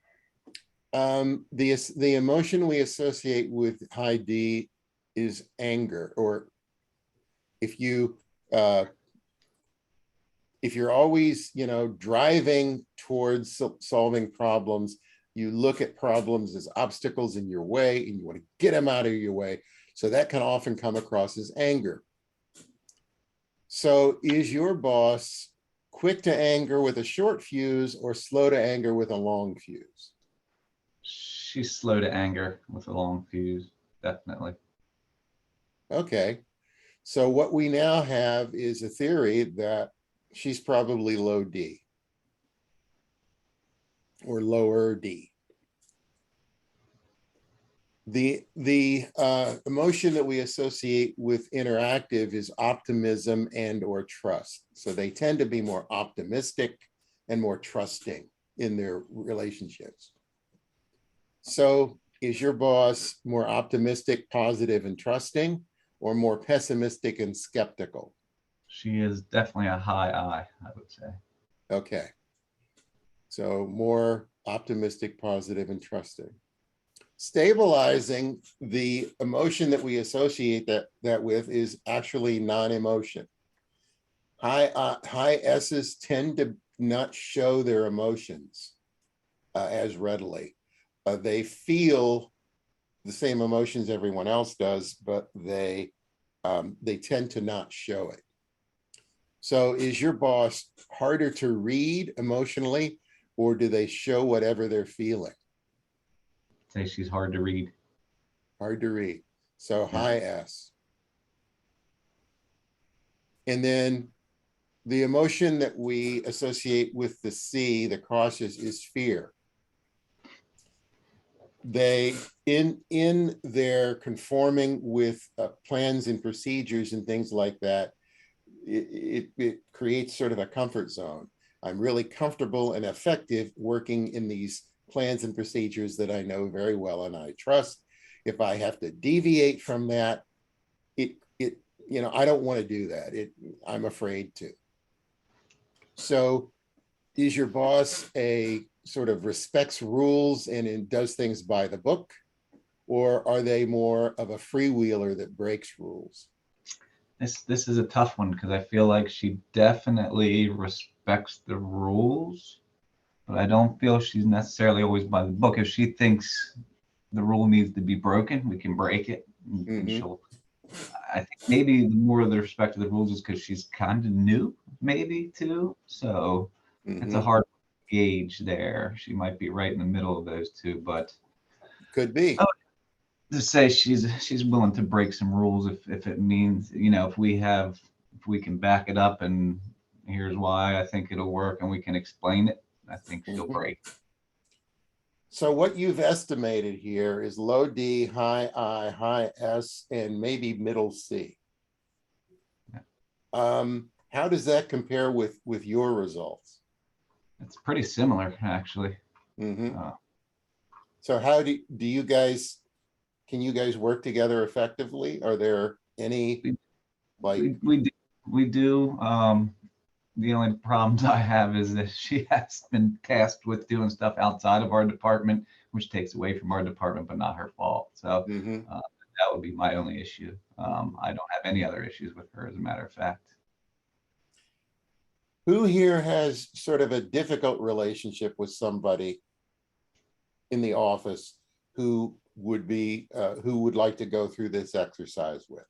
[SPEAKER 1] The emotion we associate with high D is anger, or if you're always, you know, driving towards solving problems, you look at problems as obstacles in your way and you want to get them out of your way. So that can often come across as anger. So is your boss quick to anger with a short fuse or slow to anger with a long fuse?
[SPEAKER 2] She's slow to anger with a long fuse, definitely.
[SPEAKER 1] Okay. So what we now have is a theory that she's probably low D or lower D. The emotion that we associate with interactive is optimism and or trust. So they tend to be more optimistic and more trusting in their relationships. So is your boss more optimistic, positive, and trusting, or more pessimistic and skeptical?
[SPEAKER 2] She is definitely a high I would say.
[SPEAKER 1] Okay. So more optimistic, positive, and trusting. Stabilizing, the emotion that we associate that with is actually non-emotion. High S's tend to not show their emotions as readily. They feel the same emotions everyone else does, but they tend to not show it. So is your boss harder to read emotionally, or do they show whatever they're feeling?
[SPEAKER 2] Say she's hard to read.
[SPEAKER 1] Hard to read. So
[SPEAKER 2] Yeah.
[SPEAKER 1] high S. And then the emotion that we associate with the C, the cautious, is fear. They, in their conforming with plans and procedures and things like that, it creates sort of a comfort zone. I'm really comfortable and effective working in these plans and procedures that I know very well and I trust. If I have to deviate from that, I don't want to do that. I'm afraid to. So is your boss a sort of respects rules and does things by the book, or are they more of a freewheeler that breaks rules?
[SPEAKER 2] This is a tough one because I feel like she definitely respects the rules, but I don't feel she's necessarily always by the book. If she thinks the rule needs to be broken, we can break it, and she'll. I think maybe the more of the respect of the rules is because she's kind of new, maybe too. So it's a hard gauge there. She might be right in the middle of those two, but
[SPEAKER 1] Could be.
[SPEAKER 2] to say she's willing to break some rules if it means, if we can back it up and here's why I think it'll work and we can explain it, I think she'll break.
[SPEAKER 1] So what you've estimated here is low D, high I, high S, and maybe middle C. How does that compare with your results?
[SPEAKER 2] It's pretty similar, actually.
[SPEAKER 1] So how do you guys, can you guys work together effectively? Are there any
[SPEAKER 2] we do. The only problems I have is that she has been tasked with doing stuff outside of our department, which takes away from our department, but not her fault. So that would be my only issue. I don't have any other issues with her, as a matter of fact.
[SPEAKER 1] Who here has sort of a difficult relationship with somebody in the office who would like to go through this exercise with?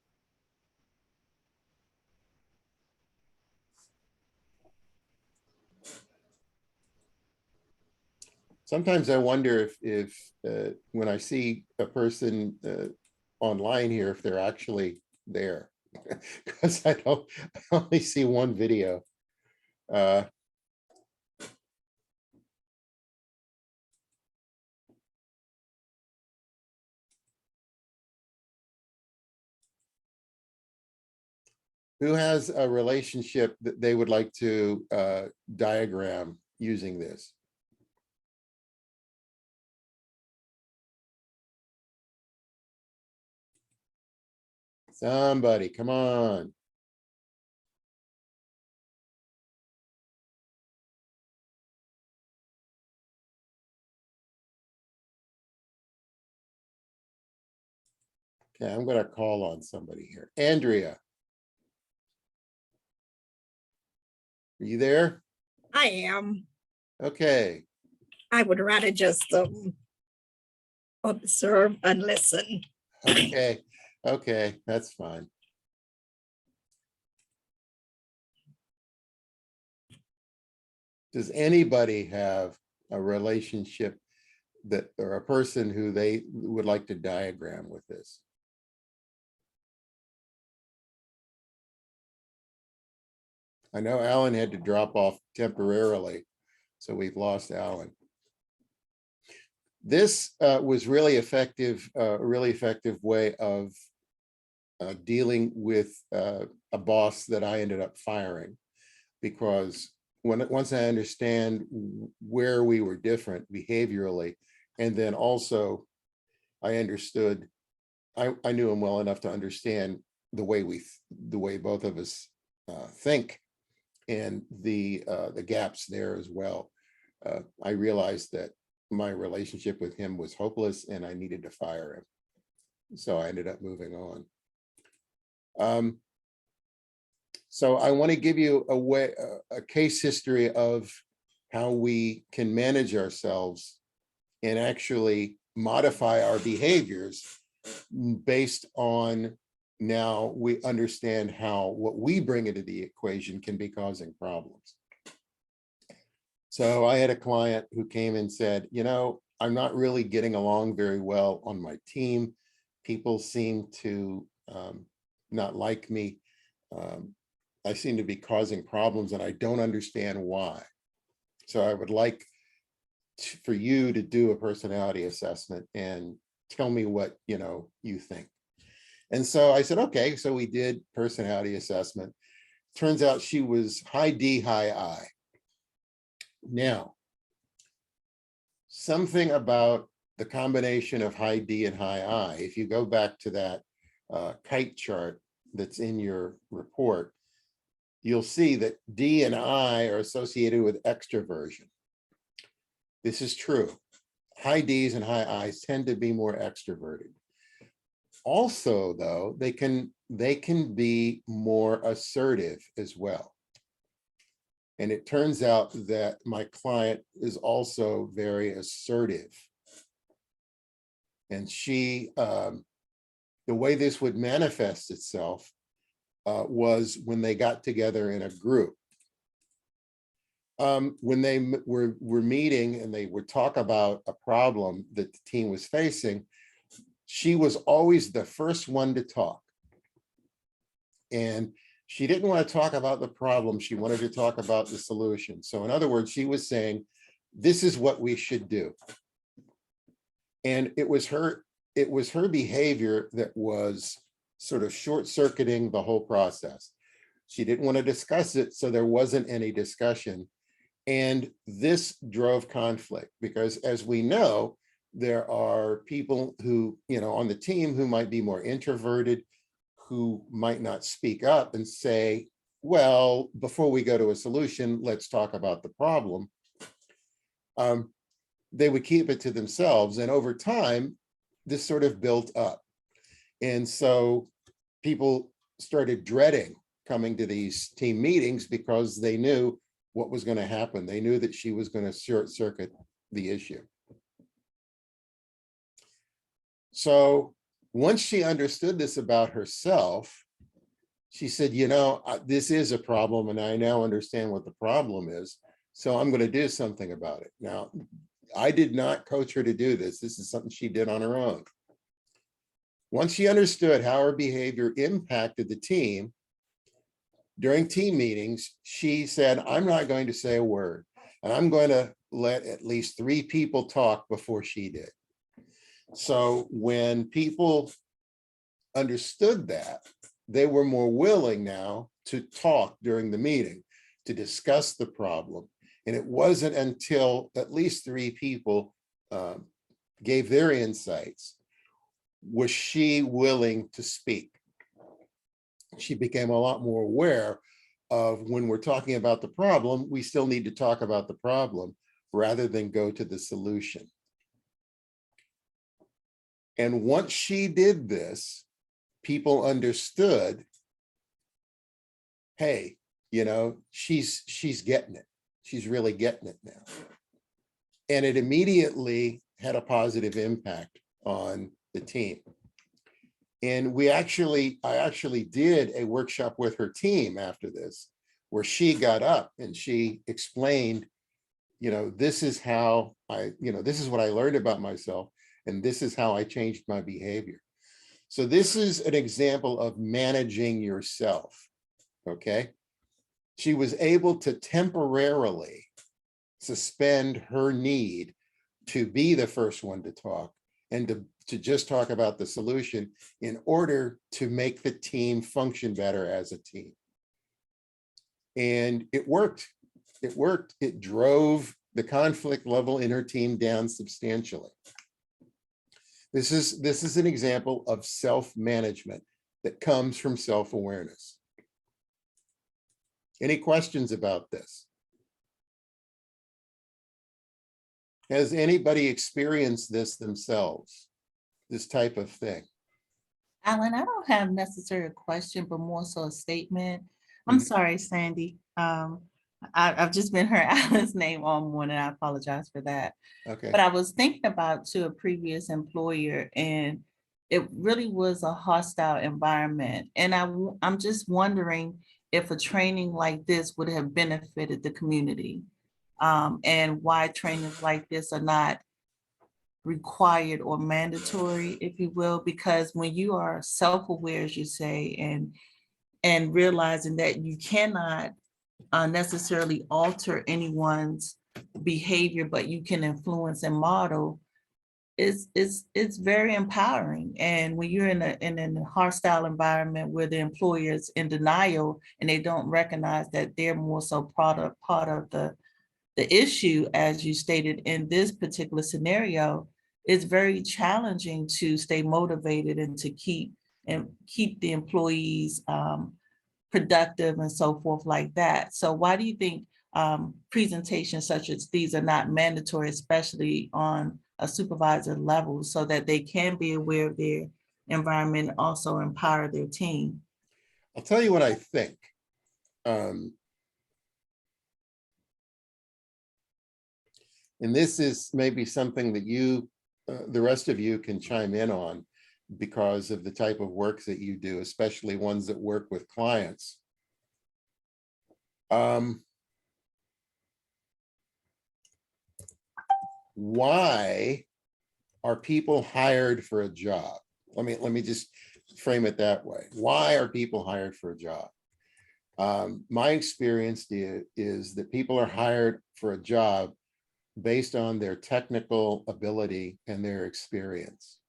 [SPEAKER 1] Sometimes I wonder if when I see a person online here, if they're actually there, because I only see one video. Who has a relationship that they would like to diagram using this? Somebody, come on. Okay, I'm going to call on somebody here. Andrea. Are you there?
[SPEAKER 6] I am.
[SPEAKER 1] Okay.
[SPEAKER 6] I would rather just observe and listen.
[SPEAKER 1] Okay. Okay, that's fine. Does anybody have a relationship that, or a person who they would like to diagram with this? I know Alan had to drop off temporarily, so we've lost Alan. This was really effective, a really effective way of dealing with a boss that I ended up firing, because once I understand where we were different behaviorally, and then also I understood, I knew him well enough to understand the way both of us think, and the gaps there as well. I realized that my relationship with him was hopeless and I needed to fire him. So I ended up moving on. So I want to give you a case history of how we can manage ourselves and actually modify our behaviors based on, now we understand how what we bring into the equation can be causing problems. So I had a client who came and said, I'm not really getting along very well on my team. People seem to not like me. I seem to be causing problems and I don't understand why. So I would like for you to do a personality assessment and tell me what you think. And so I said, okay. So we did personality assessment. Turns out she was high D, high I. Now, something about the combination of high D and high I, if you go back to that kite chart that's in your report, you'll see that D and I are associated with extroversion. This is true. High Ds and high Is tend to be more extroverted. Also, though, they can be more assertive as well. And it turns out that my client is also very assertive. And she, the way this would manifest itself was when they got together in a group. When they were meeting and they would talk about a problem that the team was facing, she was always the first one to talk. And she didn't want to talk about the problem. She wanted to talk about the solution. So in other words, she was saying, this is what we should do. And it was her behavior that was sort of short-circuiting the whole process. She didn't want to discuss it, so there wasn't any discussion. And this drove conflict because, as we know, there are people who, on the team who might be more introverted, who might not speak up and say, well, before we go to a solution, let's talk about the problem. They would keep it to themselves. And over time, this sort of built up. And so people started dreading coming to these team meetings because they knew what was going to happen. They knew that she was going to short circuit the issue. So once she understood this about herself, she said, this is a problem and I now understand what the problem is. So I'm going to do something about it. Now, I did not coach her to do this. This is something she did on her own. Once she understood how her behavior impacted the team, during team meetings, she said, I'm not going to say a word, and I'm going to let at least 3 people talk before she did. So when people understood that, they were more willing now to talk during the meeting, to discuss the problem. And it wasn't until at least 3 people gave their insights was she willing to speak. She became a lot more aware of, when we're talking about the problem, we still need to talk about the problem rather than go to the solution. And once she did this, people understood, hey, she's getting it. She's really getting it now. And it immediately had a positive impact on the team. And I actually did a workshop with her team after this, where she got up and she explained, this is how this is what I learned about myself, and this is how I changed my behavior. So this is an example of managing yourself, okay? She was able to temporarily suspend her need to be the first one to talk and to just talk about the solution in order to make the team function better as a team. And it worked. It worked. It drove the conflict level in her team down substantially. This is an example of self-management that comes from self-awareness. Any questions about this? Has anybody experienced this themselves, this type of thing?
[SPEAKER 3] Alan, I don't have necessarily a question, but more so a statement. I'm
[SPEAKER 1] Mhm.
[SPEAKER 3] sorry, Sandy. I've just been heard Alan's name all morning. I apologize for that.
[SPEAKER 1] Okay.
[SPEAKER 3] But I was thinking about to a previous employer, and it really was a hostile environment. And I'm just wondering if a training like this would have benefited the community, and why trainings like this are not required or mandatory, if you will, because when you are self-aware, as you say, and realizing that you cannot necessarily alter anyone's behavior, but you can influence and model, it's very empowering. And when you're in a hostile environment where the employer is in denial and they don't recognize that they're more so part of the issue, as you stated in this particular scenario, it's very challenging to stay motivated and to keep the employees productive and so forth like that. So why do you think presentations such as these are not mandatory, especially on a supervisor level, so that they can be aware of their environment, and also empower their team?
[SPEAKER 1] I'll tell you what I think. And this is maybe something that you, the rest of you can chime in on because of the type of work that you do, especially ones that work with clients. Why are people hired for a job? Let me just frame it that way. Why are people hired for a job? My experience is that people are hired for a job based on their technical ability and their experience.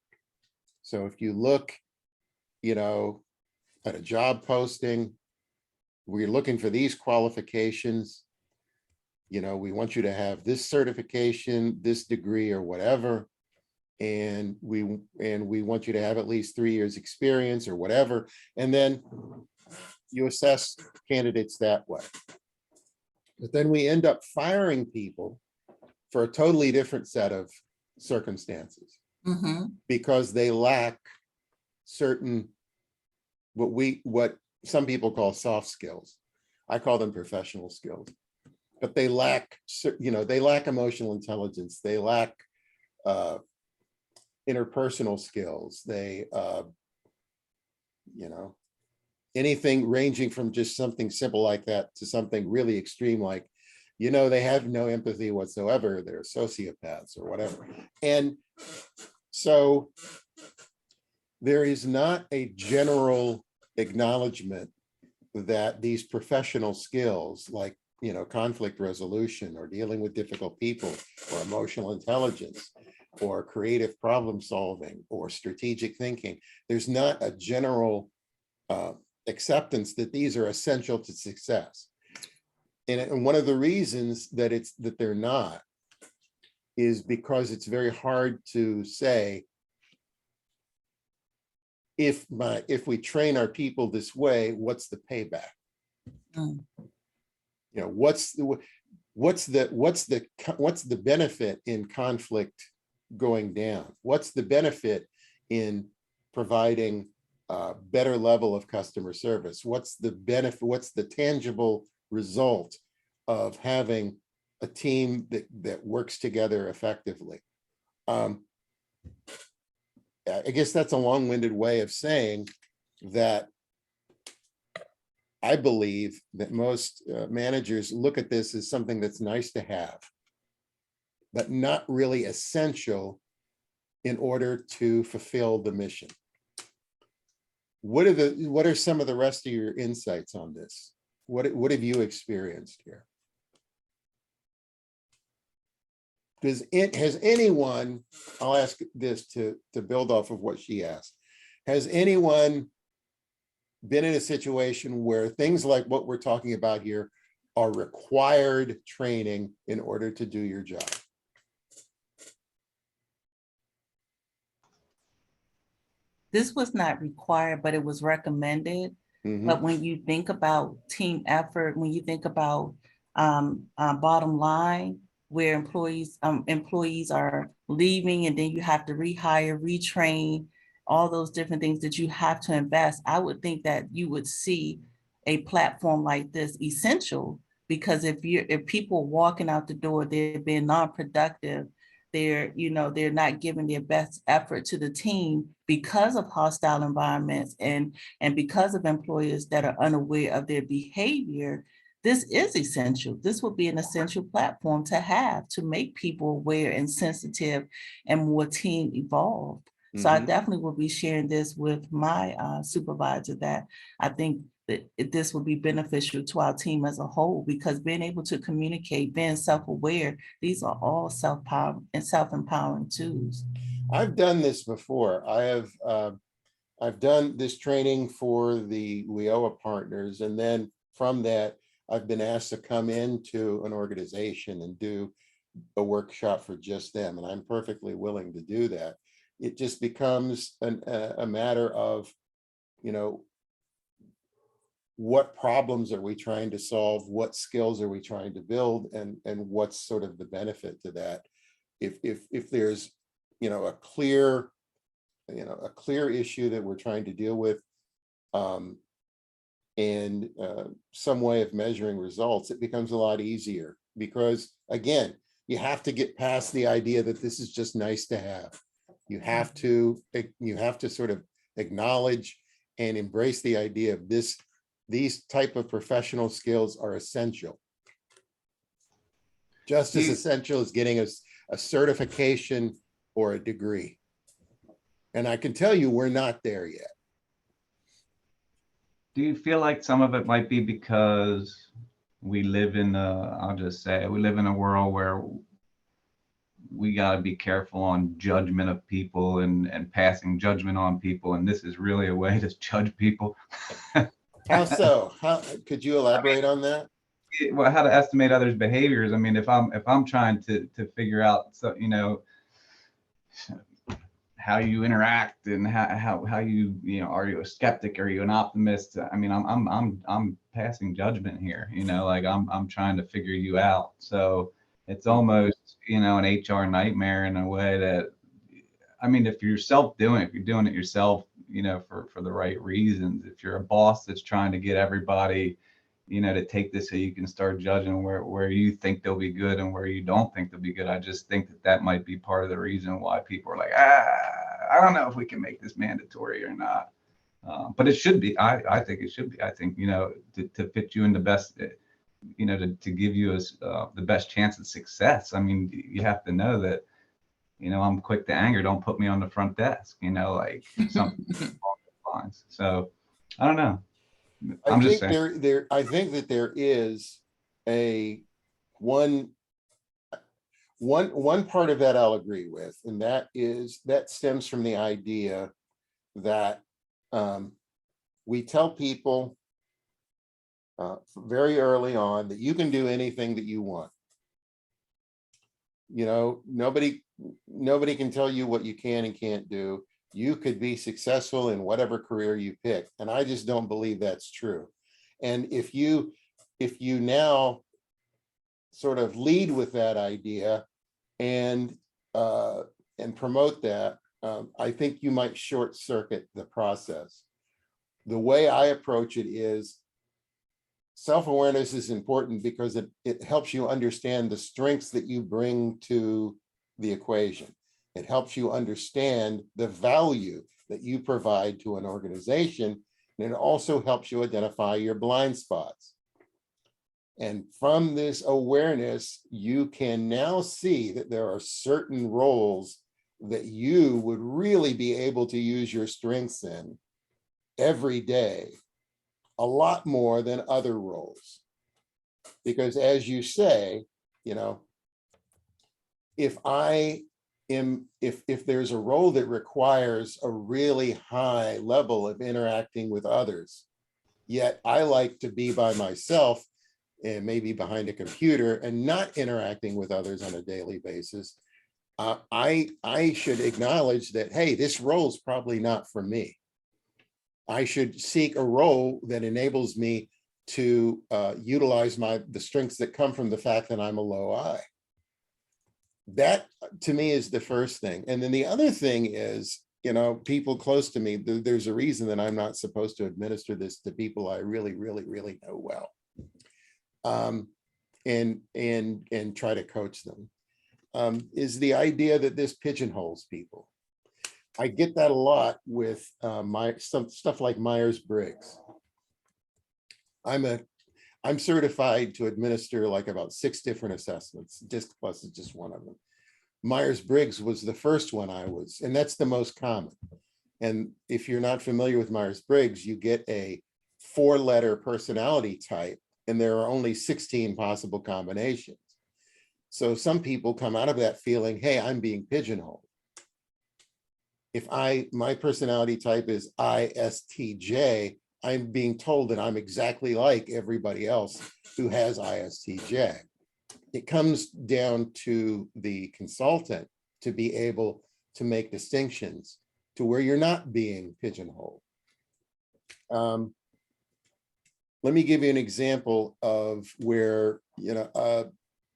[SPEAKER 1] So if you look, at a job posting, we're looking for these qualifications. We want you to have this certification, this degree or whatever. And we want you to have at least 3 years experience or whatever. And then you assess candidates that way. But then we end up firing people for a totally different set of circumstances because they lack certain what some people call soft skills. I call them professional skills, but they lack emotional intelligence. They lack interpersonal skills. They anything ranging from just something simple like that to something really extreme like they have no empathy whatsoever. They're sociopaths or whatever. And so there is not a general acknowledgement that these professional skills like, conflict resolution or dealing with difficult people or emotional intelligence or creative problem solving or strategic thinking, there's not a general acceptance that these are essential to success. And one of the reasons that they're not is because it's very hard to say, if we train our people this way, what's the payback? What's the benefit in conflict going down? What's the benefit in providing a better level of customer service? What's the benefit? What's the tangible result of having a team that works together effectively? I guess that's a long-winded way of saying that I believe that most managers look at this as something that's nice to have, but not really essential in order to fulfill the mission. What are some of the rest of your insights on this? What have you experienced here? Has anyone, I'll ask this to build off of what she asked, has anyone been in a situation where things like what we're talking about here are required training in order to do your job?
[SPEAKER 3] this was not required, but it was recommended.
[SPEAKER 1] Mhm.
[SPEAKER 3] But when you think about team effort, when you think about bottom line, where employees are leaving and then you have to rehire, retrain, all those different things that you have to invest, I would think that you would see a platform like this essential, because if people are walking out the door, they're being non-productive, they're not giving their best effort to the team because of hostile environments and because of employers that are unaware of their behavior. This is essential. This would be an essential platform to have to make people aware and sensitive and more team evolved. So I
[SPEAKER 1] Mhm.
[SPEAKER 3] definitely will be sharing this with my supervisor, that I think that this will be beneficial to our team as a whole, because being able to communicate, being self-aware, these are all self-power and self-empowering tools.
[SPEAKER 1] I've done this before. I've done this training for the WIOA partners, and then from that, I've been asked to come into an organization and do a workshop for just them, and I'm perfectly willing to do that. It just becomes a matter of, you know, what problems are we trying to solve? What skills are we trying to build? And what's sort of the benefit to that? If there's, a clear, a clear issue that we're trying to deal with, and some way of measuring results, it becomes a lot easier, because again, you have to get past the idea that this is just nice to have. You have to sort of acknowledge and embrace the idea of these type of professional skills are essential. Just as essential as getting a certification or a degree. And I can tell you, we're not there yet.
[SPEAKER 2] Do you feel like some of it might be because we live in I'll just say, we live in a world where we got to be careful on judgment of people and passing judgment on people, and this is really a way to judge people?
[SPEAKER 1] How so? How could you elaborate on that?
[SPEAKER 2] Well, how to estimate others' behaviors. I mean, if I'm trying to figure out, so how you interact and how you are you a skeptic, are you an optimist? I mean, I'm passing judgment here, like I'm trying to figure you out. So it's almost an HR nightmare in a way that, I mean, if you're doing it yourself, for the right reasons. If you're a boss that's trying to get everybody to take this so you can start judging where you think they'll be good and where you don't think they'll be good. I just think that might be part of the reason why people are like, I don't know if we can make this mandatory or not. But it should be. I think it should be. I think, to fit you in the best, to give you the best chance of success. I mean, you have to know that, I'm quick to anger. Don't put me on the front desk, like something along those lines. So I don't know. I'm just saying.
[SPEAKER 1] I think that there is one part of that I'll agree with, and that stems from the idea that we tell people very early on that you can do anything that you want. Nobody can tell you what you can and can't do. You could be successful in whatever career you pick. And I just don't believe that's true. And if you now sort of lead with that idea and promote that, I think you might short circuit the process. The way I approach it is, self-awareness is important because it helps you understand the strengths that you bring to the equation. It helps you understand the value that you provide to an organization, and it also helps you identify your blind spots. And from this awareness, you can now see that there are certain roles that you would really be able to use your strengths in every day, a lot more than other roles. Because as you say, if there's a role that requires a really high level of interacting with others, yet I like to be by myself and maybe behind a computer and not interacting with others on a daily basis, I should acknowledge that, hey, this role is probably not for me. I should seek a role that enables me to utilize the strengths that come from the fact that I'm a low I. That to me is the first thing. And then the other thing is, you know, people close to me, there's a reason that I'm not supposed to administer this to people I really, really, really know well. And try to coach them. Is the idea that this pigeonholes people. I get that a lot with some stuff like Myers-Briggs. I'm certified to administer like about 6 different assessments. DISC Plus is just one of them. Myers-Briggs was the first one I was, and that's the most common. And if you're not familiar with Myers-Briggs, you get a 4-letter personality type, and there are only 16 possible combinations. So some people come out of that feeling, hey, I'm being pigeonholed. If my personality type is ISTJ, I'm being told that I'm exactly like everybody else who has ISTJ. It comes down to the consultant to be able to make distinctions to where you're not being pigeonholed. Let me give you an example of where, you know,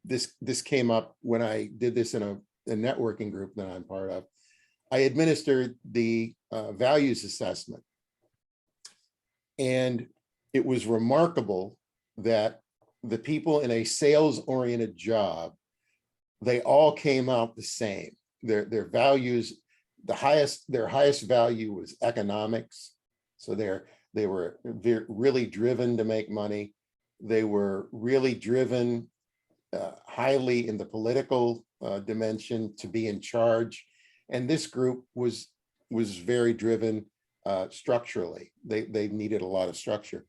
[SPEAKER 1] this came up when I did this in a networking group that I'm part of. I administered the values assessment. And it was remarkable that the people in a sales-oriented job, they all came out the same. Their values, their highest value was economics. So they were really driven to make money. They were really driven highly in the political dimension to be in charge. And this group was very driven structurally. They needed a lot of structure.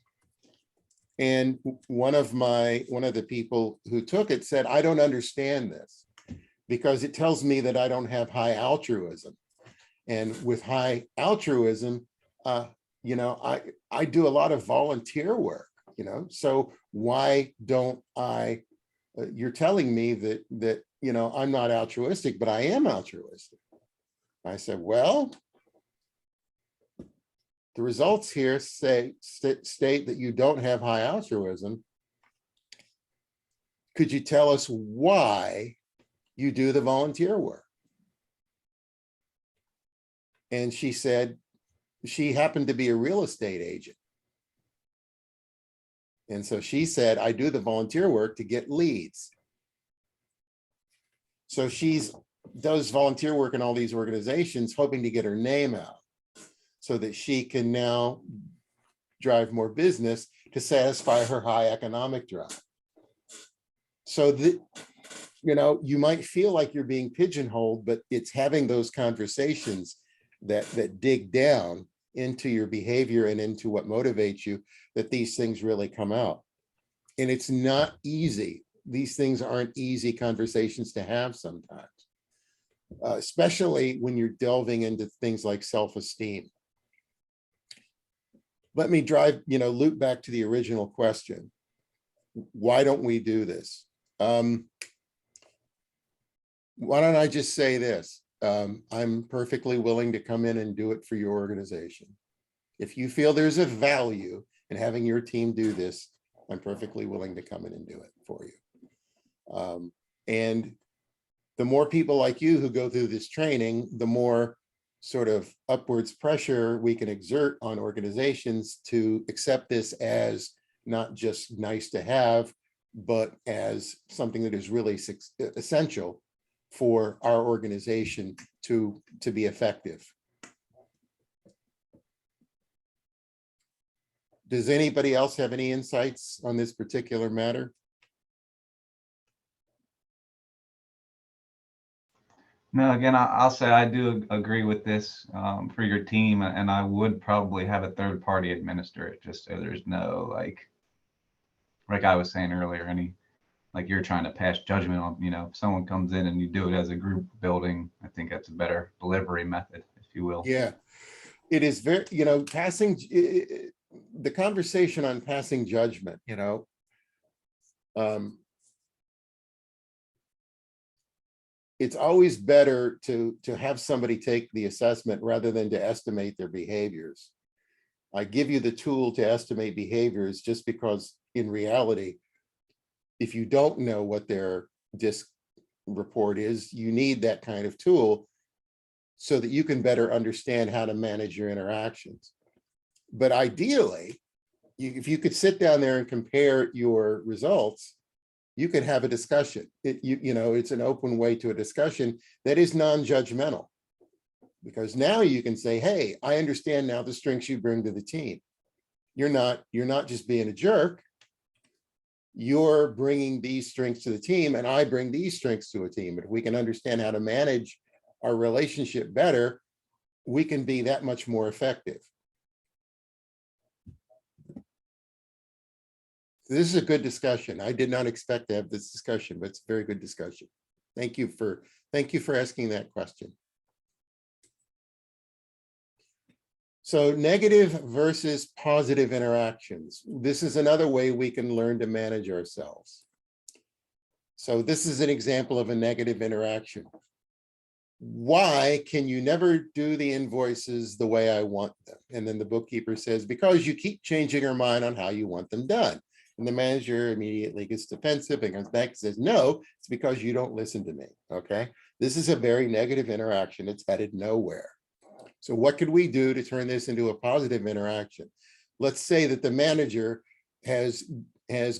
[SPEAKER 1] And one of the people who took it said, I don't understand this because it tells me that I don't have high altruism. And with high altruism, you know, I do a lot of volunteer work, you know, so why don't I, you're telling me that, you know, I'm not altruistic, but I am altruistic. I said, well, the results here state that you don't have high altruism. Could you tell us why you do the volunteer work? And she said she happened to be a real estate agent. And so she said, I do the volunteer work to get leads. So does volunteer work in all these organizations, hoping to get her name out, so that she can now drive more business to satisfy her high economic drive. So that, you know, you might feel like you're being pigeonholed, but it's having those conversations that dig down into your behavior and into what motivates you, that these things really come out. And it's not easy. These things aren't easy conversations to have sometimes, especially when you're delving into things like self-esteem. Let me loop back to the original question. Why don't we do this? Why don't I just say this? I'm perfectly willing to come in and do it for your organization. If you feel there's a value in having your team do this, I'm perfectly willing to come in and do it for you. And the more people like you who go through this training, the more sort of upwards pressure we can exert on organizations to accept this as not just nice to have, but as something that is really essential for our organization to be effective. Does anybody else have any insights on this particular matter?
[SPEAKER 2] No, again, I'll say I do agree with this for your team, and I would probably have a third party administer it, just so there's no, like I was saying earlier, like you're trying to pass judgment on, you know, if someone comes in and you do it as a group building, I think that's a better delivery method, if you will.
[SPEAKER 1] Yeah, it is very, you know, the conversation on passing judgment, you know, it's always better to have somebody take the assessment rather than to estimate their behaviors. I give you the tool to estimate behaviors just because in reality, if you don't know what their DISC report is, you need that kind of tool so that you can better understand how to manage your interactions. But ideally, if you could sit down there and compare your results, you could have a discussion. It's an open way to a discussion that is non-judgmental. Because now you can say, hey, I understand now the strengths you bring to the team. You're not just being a jerk. You're bringing these strengths to the team, and I bring these strengths to a team. If we can understand how to manage our relationship better, we can be that much more effective. This is a good discussion. I did not expect to have this discussion, but it's a very good discussion. Thank you for asking that question. So negative versus positive interactions. This is another way we can learn to manage ourselves. So this is an example of a negative interaction. Why can you never do the invoices the way I want them? And then the bookkeeper says, because you keep changing your mind on how you want them done. And the manager immediately gets defensive and comes back and says, no, it's because you don't listen to me, okay? This is a very negative interaction. It's headed nowhere. So what could we do to turn this into a positive interaction? Let's say that the manager has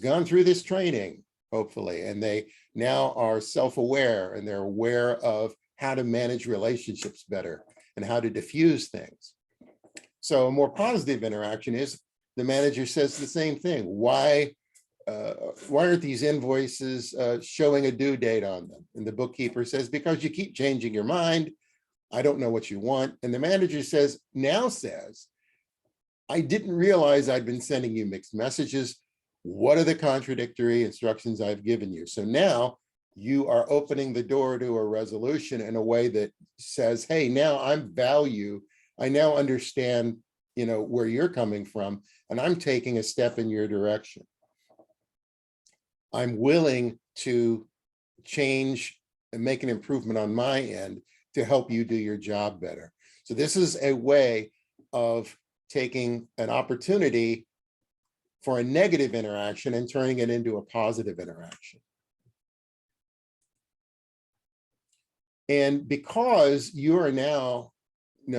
[SPEAKER 1] gone through this training, hopefully, and they now are self-aware and they're aware of how to manage relationships better and how to diffuse things. So a more positive interaction is the manager says the same thing. Why aren't these invoices showing a due date on them? And the bookkeeper says, because you keep changing your mind. I don't know what you want. And the manager now says, I didn't realize I'd been sending you mixed messages. What are the contradictory instructions I've given you? So now you are opening the door to a resolution in a way that says, hey, now I now understand, where you're coming from, and I'm taking a step in your direction. I'm willing to change and make an improvement on my end to help you do your job better. So this is a way of taking an opportunity for a negative interaction and turning it into a positive interaction. And because you are now,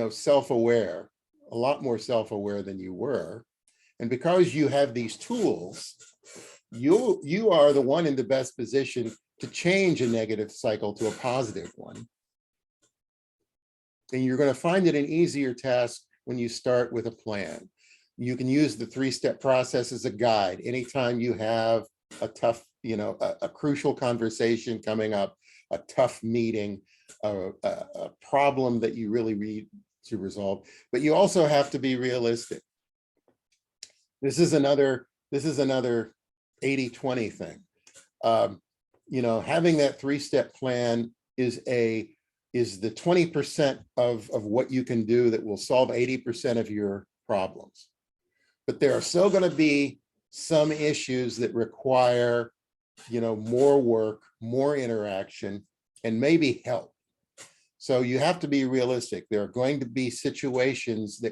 [SPEAKER 1] self-aware, a lot more self-aware than you were, and because you have these tools, you are the one in the best position to change a negative cycle to a positive one. And you're going to find it an easier task when you start with a plan. You can use the 3-step process as a guide. Anytime you have a tough, a crucial conversation coming up, a tough meeting, a problem that you really need to resolve, but you also have to be realistic. This is another 80-20 thing. Having that 3-step plan is the 20% of what you can do that will solve 80% of your problems. But there are still going to be some issues that require, more work, more interaction, and maybe help. So you have to be realistic. There are going to be situations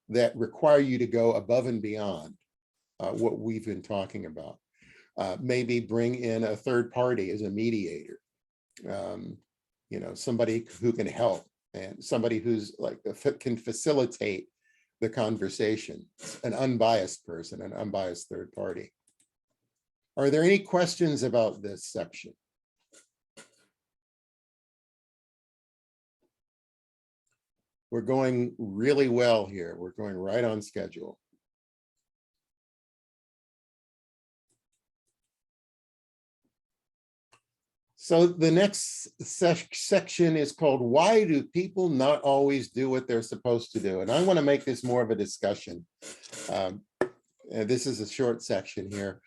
[SPEAKER 1] that require you to go above and beyond what we've been talking about. Maybe bring in a third party as a mediator. Somebody who can help and somebody who's can facilitate the conversation, an unbiased person, an unbiased third party. Are there any questions about this section? We're going really well here. We're going right on schedule. So the next section is called, why do people not always do what they're supposed to do? And I want to make this more of a discussion. And this is a short section here,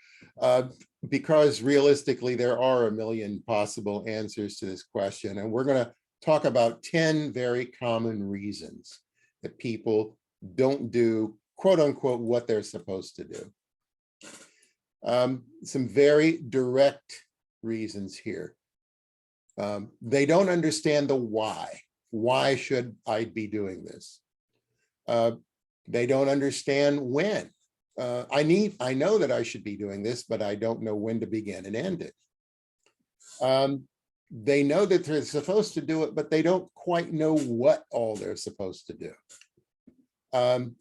[SPEAKER 1] because realistically, there are a million possible answers to this question. And we're going to talk about 10 very common reasons that people don't do, quote unquote, what they're supposed to do. Some very direct reasons here. They don't understand the why. Why should I be doing this? They don't understand when. I know that I should be doing this, but I don't know when to begin and end it. They know that they're supposed to do it, but they don't quite know what all they're supposed to do.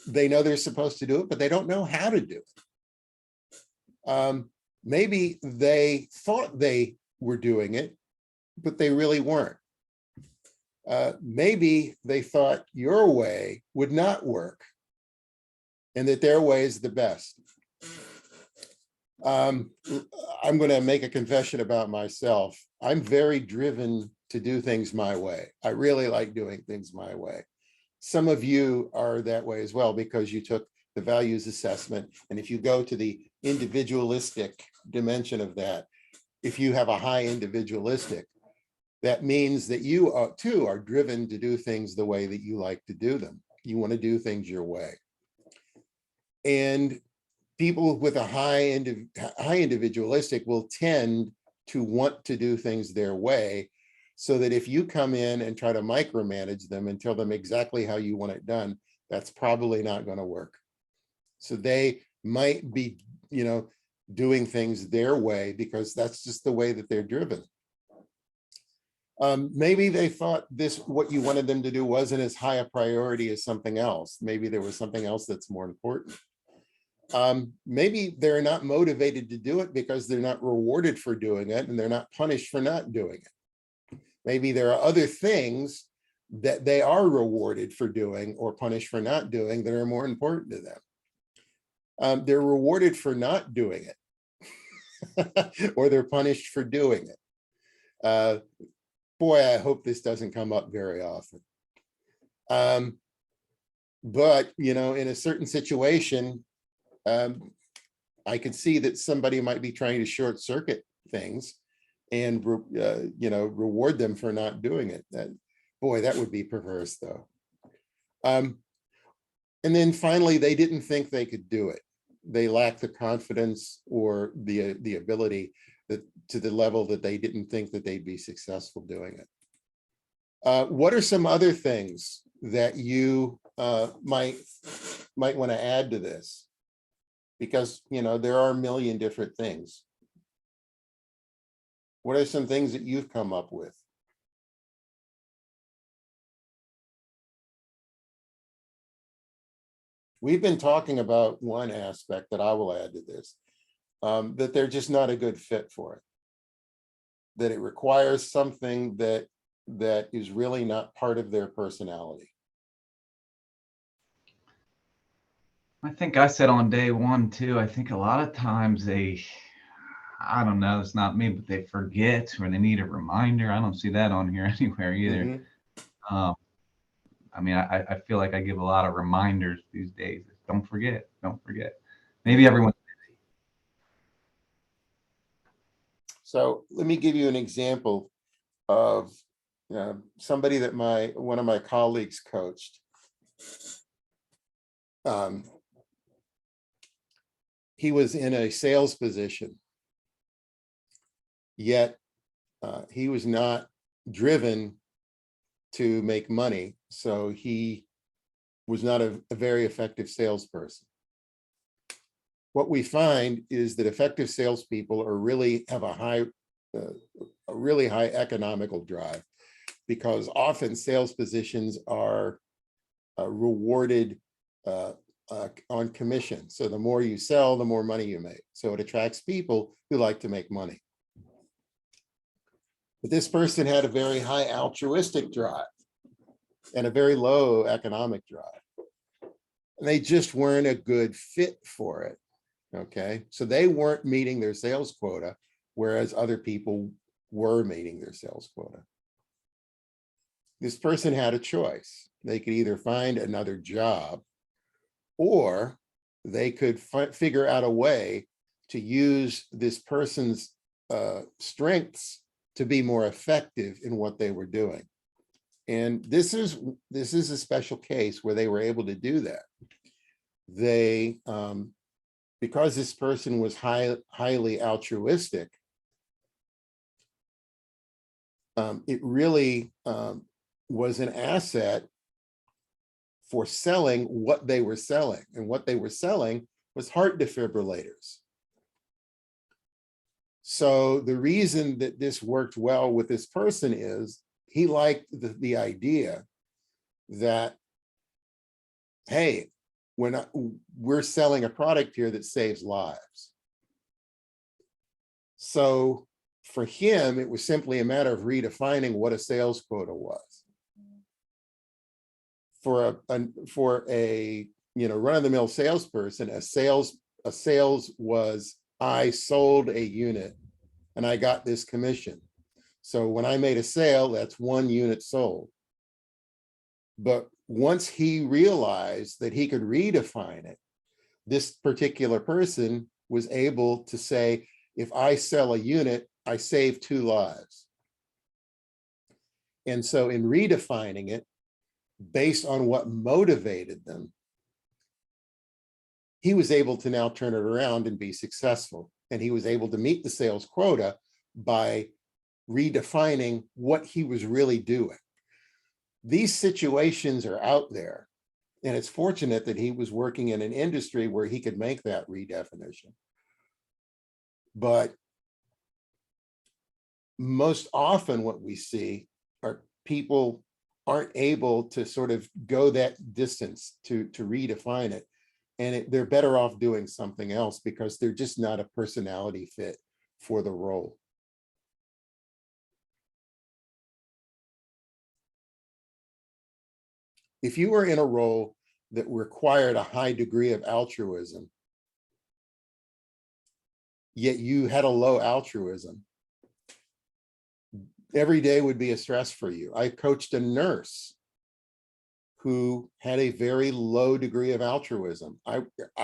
[SPEAKER 1] They know they're supposed to do it, but they don't know how to do it. Maybe they thought they were doing it, but they really weren't. Maybe they thought your way would not work and that their way is the best. I'm going to make a confession about myself. I'm very driven to do things my way. I really like doing things my way. Some of you are that way as well because you took the values assessment. And if you go to the individualistic dimension of that, if you have a high individualistic, that means that you too are driven to do things the way that you like to do them. You want to do things your way. And people with a high individualistic will tend to want to do things their way, so that if you come in and try to micromanage them and tell them exactly how you want it done, that's probably not going to work. So they might be, doing things their way because that's just the way that they're driven. Maybe they thought what you wanted them to do wasn't as high a priority as something else. Maybe there was something else that's more important. Maybe they're not motivated to do it because they're not rewarded for doing it and they're not punished for not doing it. Maybe there are other things that they are rewarded for doing or punished for not doing that are more important to them. They're rewarded for not doing it or they're punished for doing it. Boy, I hope this doesn't come up very often. But, in a certain situation, I could see that somebody might be trying to short circuit things and, reward them for not doing it. Boy, that would be perverse though. And then finally, they didn't think they could do it. They lacked the confidence or the ability to the level that they didn't think that they'd be successful doing it. What are some other things that you might want to add to this? Because, there are a million different things. What are some things that you've come up with? We've been talking about one aspect that I will add to this, that they're just not a good fit for it. That it requires something that is really not part of their personality.
[SPEAKER 2] I think I said on day one too, I think a lot of times I don't know, it's not me, but they forget or they need a reminder. I don't see that on here anywhere either. I feel like I give a lot of reminders these days. Don't forget, don't forget. Maybe everyone's busy.
[SPEAKER 1] So let me give you an example of somebody that one of my colleagues coached. He was in a sales position, yet he was not driven to make money. So he was not a very effective salesperson. What we find is that effective salespeople have a really high economical drive, because often sales positions are rewarded on commission. So the more you sell, the more money you make. So it attracts people who like to make money. But this person had a very high altruistic drive and a very low economic drive. And they just weren't a good fit for it. Okay, so they weren't meeting their sales quota, whereas other people were meeting their sales quota. This person had a choice. They could either find another job, or they could figure out a way to use this person's strengths to be more effective in what they were doing. And this is a special case where they were able to do that. They, because this person was highly altruistic, it really was an asset for selling what they were selling. And what they were selling was heart defibrillators. So the reason that this worked well with this person is he liked the idea that, hey, we're selling a product here that saves lives. So for him, it was simply a matter of redefining what a sales quota was. For a run-of-the-mill salesperson, a sales was, I sold a unit and I got this commission. So when I made a sale, that's 1 unit sold. But once he realized that he could redefine it, this particular person was able to say, if I sell a unit, I save 2 lives. And so in redefining it, based on what motivated them, he was able to now turn it around and be successful. And he was able to meet the sales quota by redefining what he was really doing. These situations are out there, and it's fortunate that he was working in an industry where he could make that redefinition. But most often what we see are people aren't able to sort of go that distance to redefine it. And they're better off doing something else because they're just not a personality fit for the role. If you were in a role that required a high degree of altruism, yet you had a low altruism, every day would be a stress for you. I coached a nurse who had a very low degree of altruism. I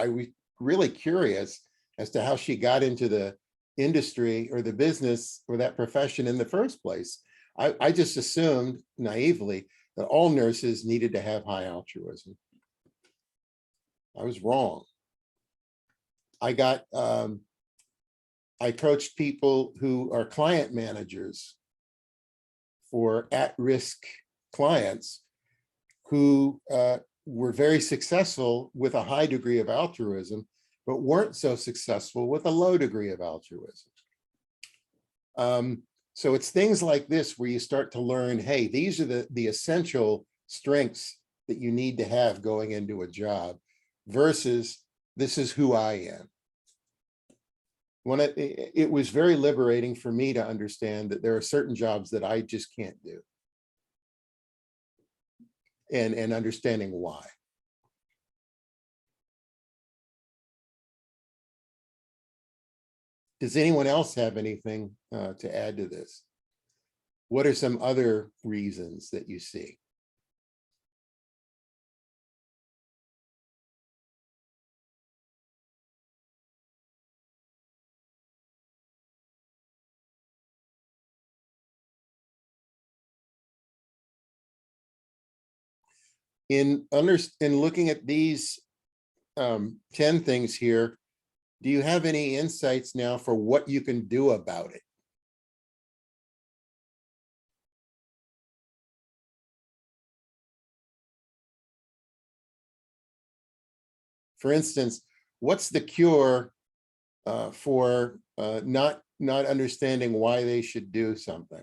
[SPEAKER 1] was really curious as to how she got into the industry or the business or that profession in the first place. I just assumed naively that all nurses needed to have high altruism. I was wrong. I coached people who are client managers for at-risk clients who were very successful with a high degree of altruism, but weren't so successful with a low degree of altruism. So it's things like this where you start to learn, hey, these are the essential strengths that you need to have going into a job versus this is who I am. It was very liberating for me to understand that there are certain jobs that I just can't do. And understanding why. Does anyone else have anything to add to this? What are some other reasons that you see? In looking at these 10 things here, do you have any insights now for what you can do about it? For instance, what's the cure for not understanding why they should do something?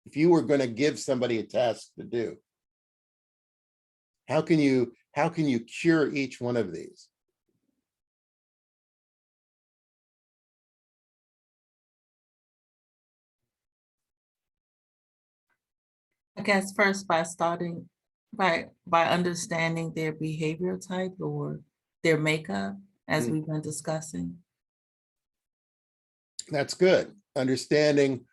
[SPEAKER 1] If you were going to give somebody a task to do, how can you cure each one of these?
[SPEAKER 3] I guess first by starting by understanding their behavior type or their makeup, as we've been discussing.
[SPEAKER 1] That's good. Understanding,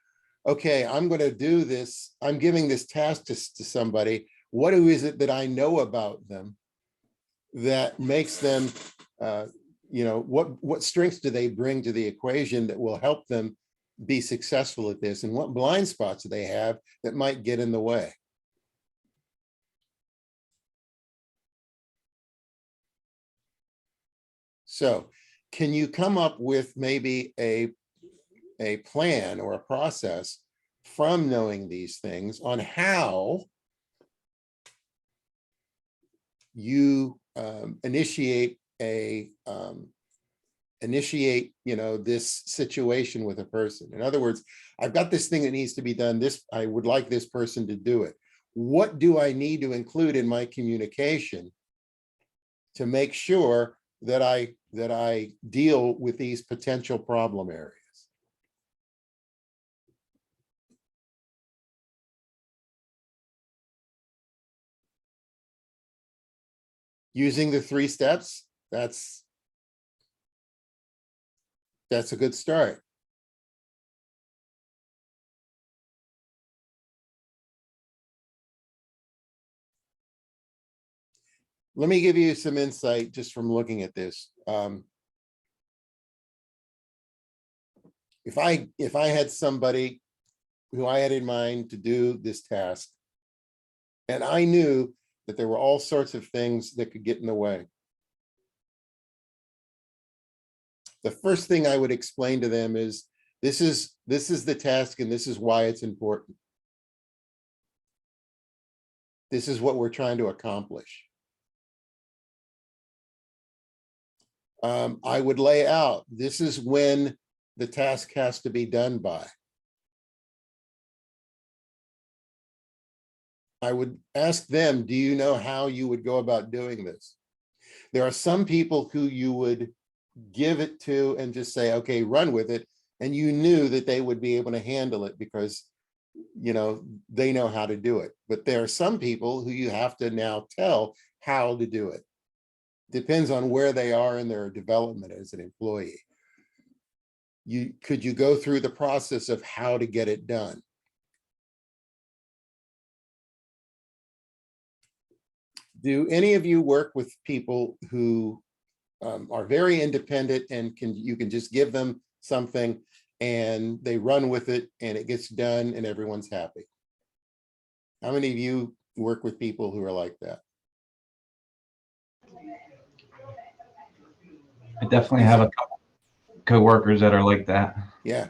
[SPEAKER 1] okay, I'm going to do this. I'm giving this task to somebody. What is it that I know about them that makes them, what strengths do they bring to the equation that will help them be successful at this? And what blind spots do they have that might get in the way? So can you come up with maybe a plan or a process from knowing these things on how you initiate, this situation with a person. In other words, I've got this thing that needs to be done. I would like this person to do it. What do I need to include in my communication to make sure that I deal with these potential problem areas? Using the 3 steps, that's a good start. Let me give you some insight just from looking at this. If I had somebody who I had in mind to do this task, and I knew that there were all sorts of things that could get in the way, the first thing I would explain to them is, this is the task and this is why it's important. This is what we're trying to accomplish. I would lay out, this is when the task has to be done by. I would ask them, do you know how you would go about doing this? There are some people who you would give it to and just say, okay, run with it. And you knew that they would be able to handle it because, they know how to do it. But there are some people who you have to now tell how to do it. Depends on where they are in their development as an employee. Could you go through the process of how to get it done? Do any of you work with people who are very independent and you can just give them something and they run with it and it gets done and everyone's happy? How many of you work with people who are like that?
[SPEAKER 2] I definitely have a couple coworkers that are like that.
[SPEAKER 1] Yeah.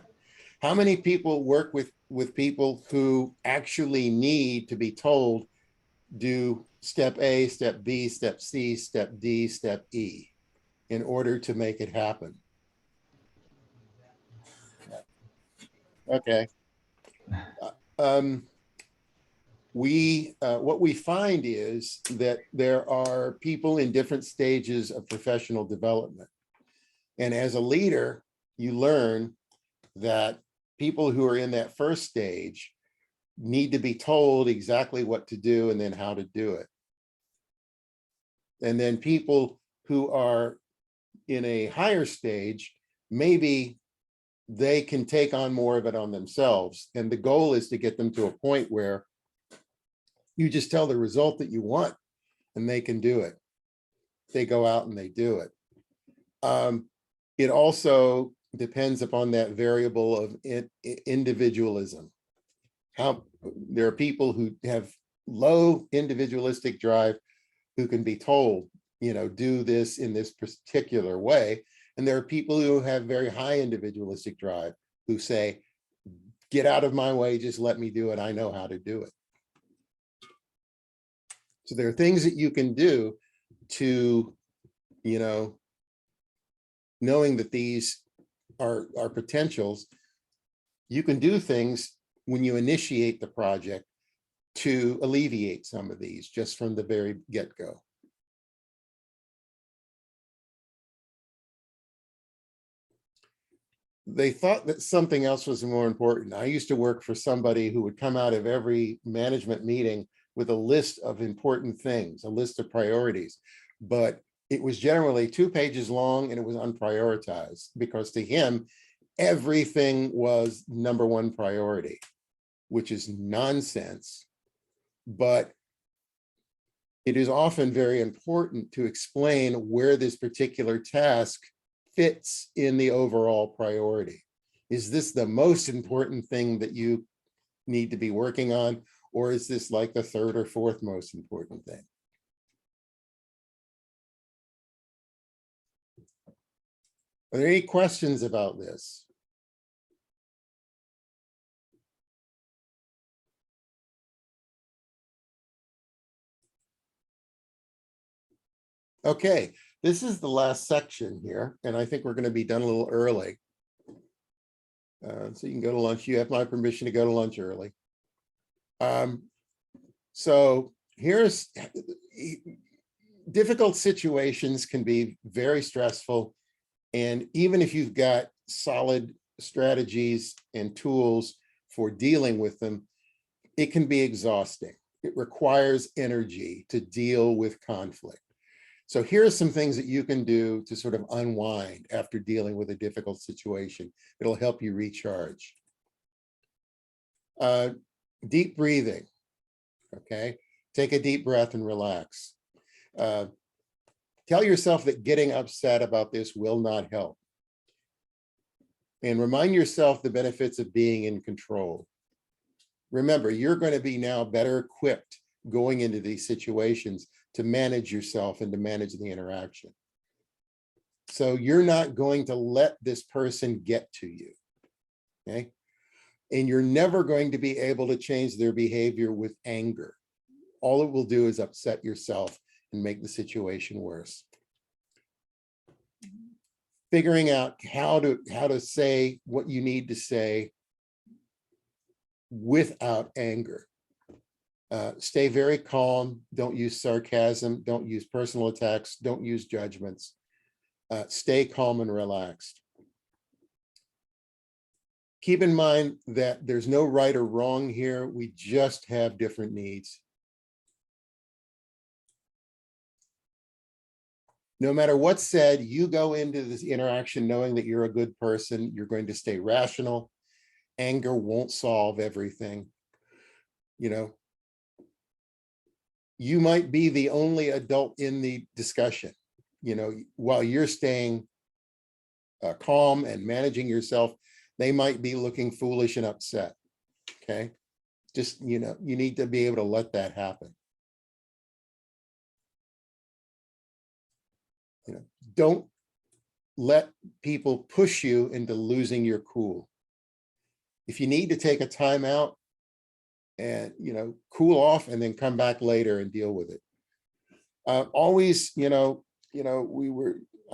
[SPEAKER 1] How many people work with people who actually need to be told, do step A, step B, step C, step D, step E in order to make it happen? Okay. What we find is that there are people in different stages of professional development. And as a leader, you learn that people who are in that first stage need to be told exactly what to do and then how to do it. And then people who are in a higher stage, maybe they can take on more of it on themselves. And the goal is to get them to a point where you just tell the result that you want and they can do it. They go out and they do it. It also depends upon that variable of individualism. How there are people who have low individualistic drive who can be told, do this in this particular way. And there are people who have very high individualistic drive who say, get out of my way, just let me do it. I know how to do it. So there are things that you can do to, knowing that these are potentials. You can do things when you initiate the project to alleviate some of these just from the very get-go. They thought that something else was more important. I used to work for somebody who would come out of every management meeting with a list of important things, a list of priorities, but it was generally 2 pages long and it was unprioritized because to him, everything was #1 priority, which is nonsense. But it is often very important to explain where this particular task fits in the overall priority. Is this the most important thing that you need to be working on? Or is this like the 3rd or 4th most important thing? Are there any questions about this? Okay, this is the last section here, and I think we're going to be done a little early. So you can go to lunch. You have my permission to go to lunch early. So here's difficult situations can be very stressful. And even if you've got solid strategies and tools for dealing with them, it can be exhausting. It requires energy to deal with conflict. So here are some things that you can do to sort of unwind after dealing with a difficult situation. It'll help you recharge. Deep breathing, okay? Take a deep breath and relax. Tell yourself that getting upset about this will not help. And remind yourself the benefits of being in control. Remember, you're going to be now better equipped going into these situations to manage yourself and to manage the interaction. So you're not going to let this person get to you, okay? And you're never going to be able to change their behavior with anger. All it will do is upset yourself and make the situation worse. Figuring out how to say what you need to say without anger. Stay very calm. Don't use sarcasm. Don't use personal attacks. Don't use judgments. Stay calm and relaxed. Keep in mind that there's no right or wrong here. We just have different needs. No matter what's said, you go into this interaction knowing that you're a good person. You're going to stay rational. Anger won't solve everything. You know, you might be the only adult in the discussion, you know, while you're staying calm and managing yourself, they might be looking foolish and upset. Okay. Just, you know, you need to be able to let that happen. You know, don't let people push you into losing your cool. If you need to take a time out and, you know, cool off and then come back later and deal with it. Always, I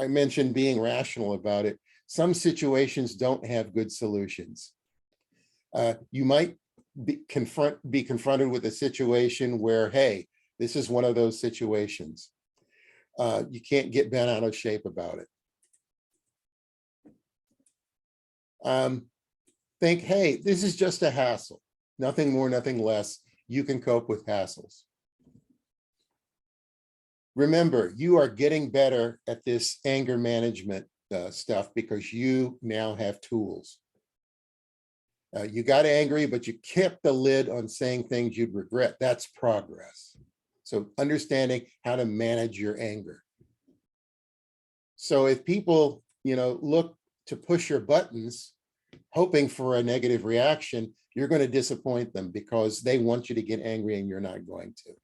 [SPEAKER 1] mentioned being rational about it. Some situations don't have good solutions. You might be confronted with a situation where, hey, this is one of those situations. You can't get bent out of shape about it. Think, hey, this is just a hassle. Nothing more, nothing less. You can cope with hassles. Remember, you are getting better at this anger management stuff because you now have tools. You got angry, but you kept the lid on saying things you'd regret. That's progress. So understanding how to manage your anger. So if people, you know, look to push your buttons, hoping for a negative reaction, you're going to disappoint them because they want you to get angry and you're not going to.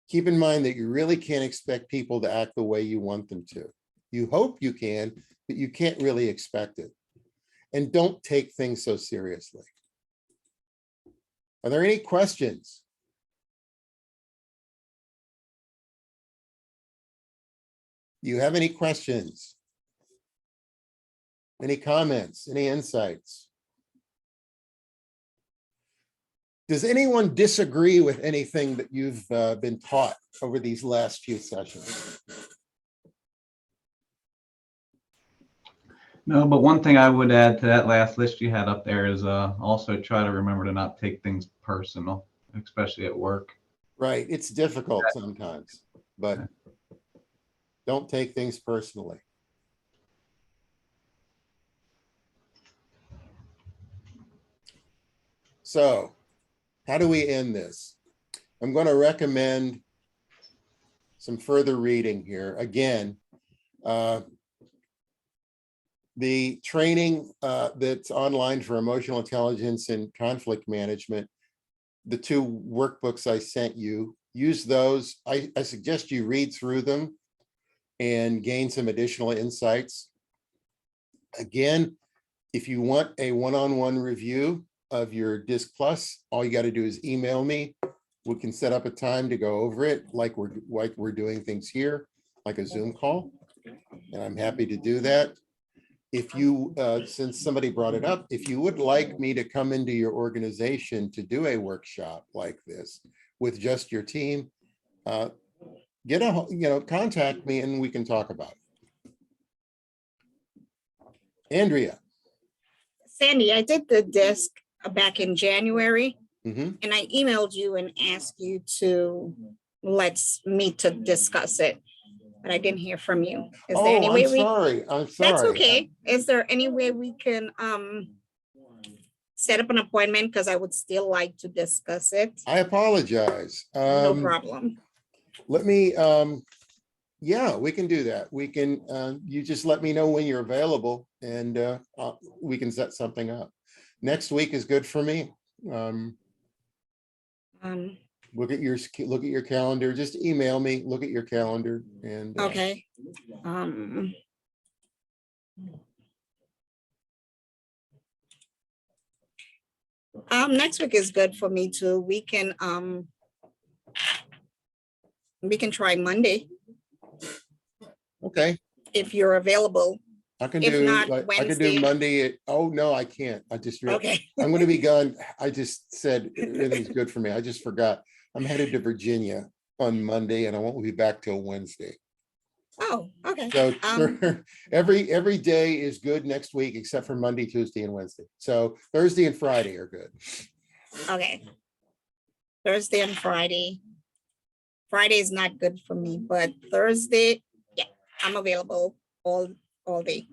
[SPEAKER 1] Keep in mind that you really can't expect people to act the way you want them to. You hope you can, but you can't really expect it. And don't take things so seriously. Are there any questions? Do you have any questions? Any comments, any insights? Does anyone disagree with anything that you've been taught over these last few sessions?
[SPEAKER 2] No, but one thing I would add to that last list you had up there is also try to remember to not take things personal, especially at work.
[SPEAKER 1] Right, it's difficult sometimes, but don't take things personally. So, how do we end this? I'm going to recommend some further reading here. Again, the training that's online for emotional intelligence and conflict management, the two workbooks I sent you, use those. I suggest you read through them and gain some additional insights. Again, if you want a one-on-one review of your DISC Plus, all you got to do is email me We can set up a time to go over it like we're doing things here, like a Zoom call. And I'm happy to do that. If you, since somebody brought it up, if you would like me to come into your organization to do a workshop like this with just your team, contact me and we can talk about it. Andrea.
[SPEAKER 6] Sandy, I did the disc back in January,
[SPEAKER 1] Mhm.
[SPEAKER 6] and I emailed you and asked you to let's meet to discuss it, but I didn't hear from you. Is there any
[SPEAKER 1] Oh,
[SPEAKER 6] way
[SPEAKER 1] I'm
[SPEAKER 6] we?
[SPEAKER 1] sorry. I'm
[SPEAKER 6] That's
[SPEAKER 1] sorry.
[SPEAKER 6] okay. Is there any way we can set up an appointment? Because I would still like to discuss it.
[SPEAKER 1] I apologize.
[SPEAKER 6] No problem.
[SPEAKER 1] Let me, yeah, we can do that. We can, you just let me know when you're available and we can set something up. Next week is good for me. Look at your calendar. Just email me, look at your calendar and.
[SPEAKER 6] Okay. Next week is good for me too. We can try Monday
[SPEAKER 1] Okay,
[SPEAKER 6] if you're available.
[SPEAKER 1] I can
[SPEAKER 6] If
[SPEAKER 1] do,
[SPEAKER 6] not,
[SPEAKER 1] I can do
[SPEAKER 6] Wednesday.
[SPEAKER 1] Monday. Oh, no, I can't. I just realized.
[SPEAKER 6] Okay.
[SPEAKER 1] I'm going to be gone. I just said everything's good for me. I just forgot. I'm headed to Virginia on Monday and I won't be back till Wednesday.
[SPEAKER 6] Oh, okay.
[SPEAKER 1] So every day is good next week, except for Monday, Tuesday, and Wednesday. So Thursday and Friday are good.
[SPEAKER 6] Okay. Thursday and Friday. Friday is not good for me, but Thursday, yeah, I'm available all day.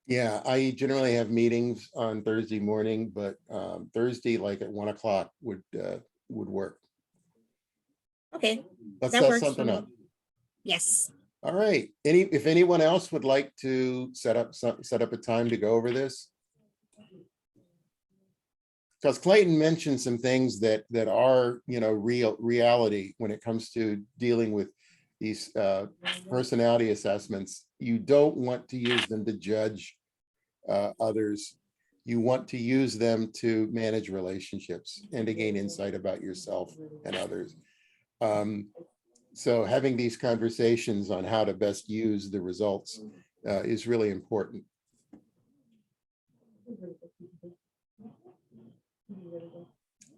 [SPEAKER 1] Yeah, I generally have meetings on Thursday morning, but Thursday, like at 1 o'clock would work.
[SPEAKER 6] Okay,
[SPEAKER 1] Let's
[SPEAKER 6] that
[SPEAKER 1] set
[SPEAKER 6] works for
[SPEAKER 1] something
[SPEAKER 6] me.
[SPEAKER 1] up.
[SPEAKER 6] Yes.
[SPEAKER 1] All right. If anyone else would like to set up a time to go over this. Because Clayton mentioned some things that are, reality when it comes to dealing with these personality assessments. You don't want to use them to judge others. You want to use them to manage relationships and to gain insight about yourself and others. So having these conversations on how to best use the results is really important.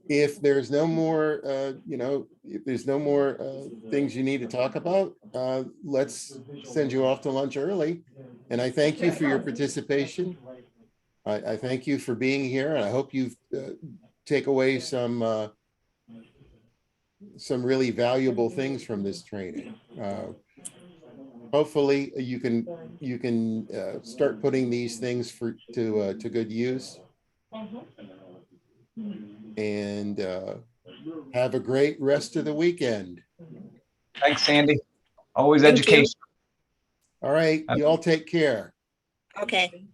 [SPEAKER 1] If there's no more, if there's no more things you need to talk about, let's send you off to lunch early. And I thank you for your participation. I thank you for being here, and I hope you take away some really valuable things from this training. Hopefully, you can start putting these things to good use. And have a great rest of the weekend.
[SPEAKER 2] Thanks, Sandy. Always
[SPEAKER 6] Thank you.
[SPEAKER 2] education.
[SPEAKER 1] All right, you all take care.
[SPEAKER 6] Okay.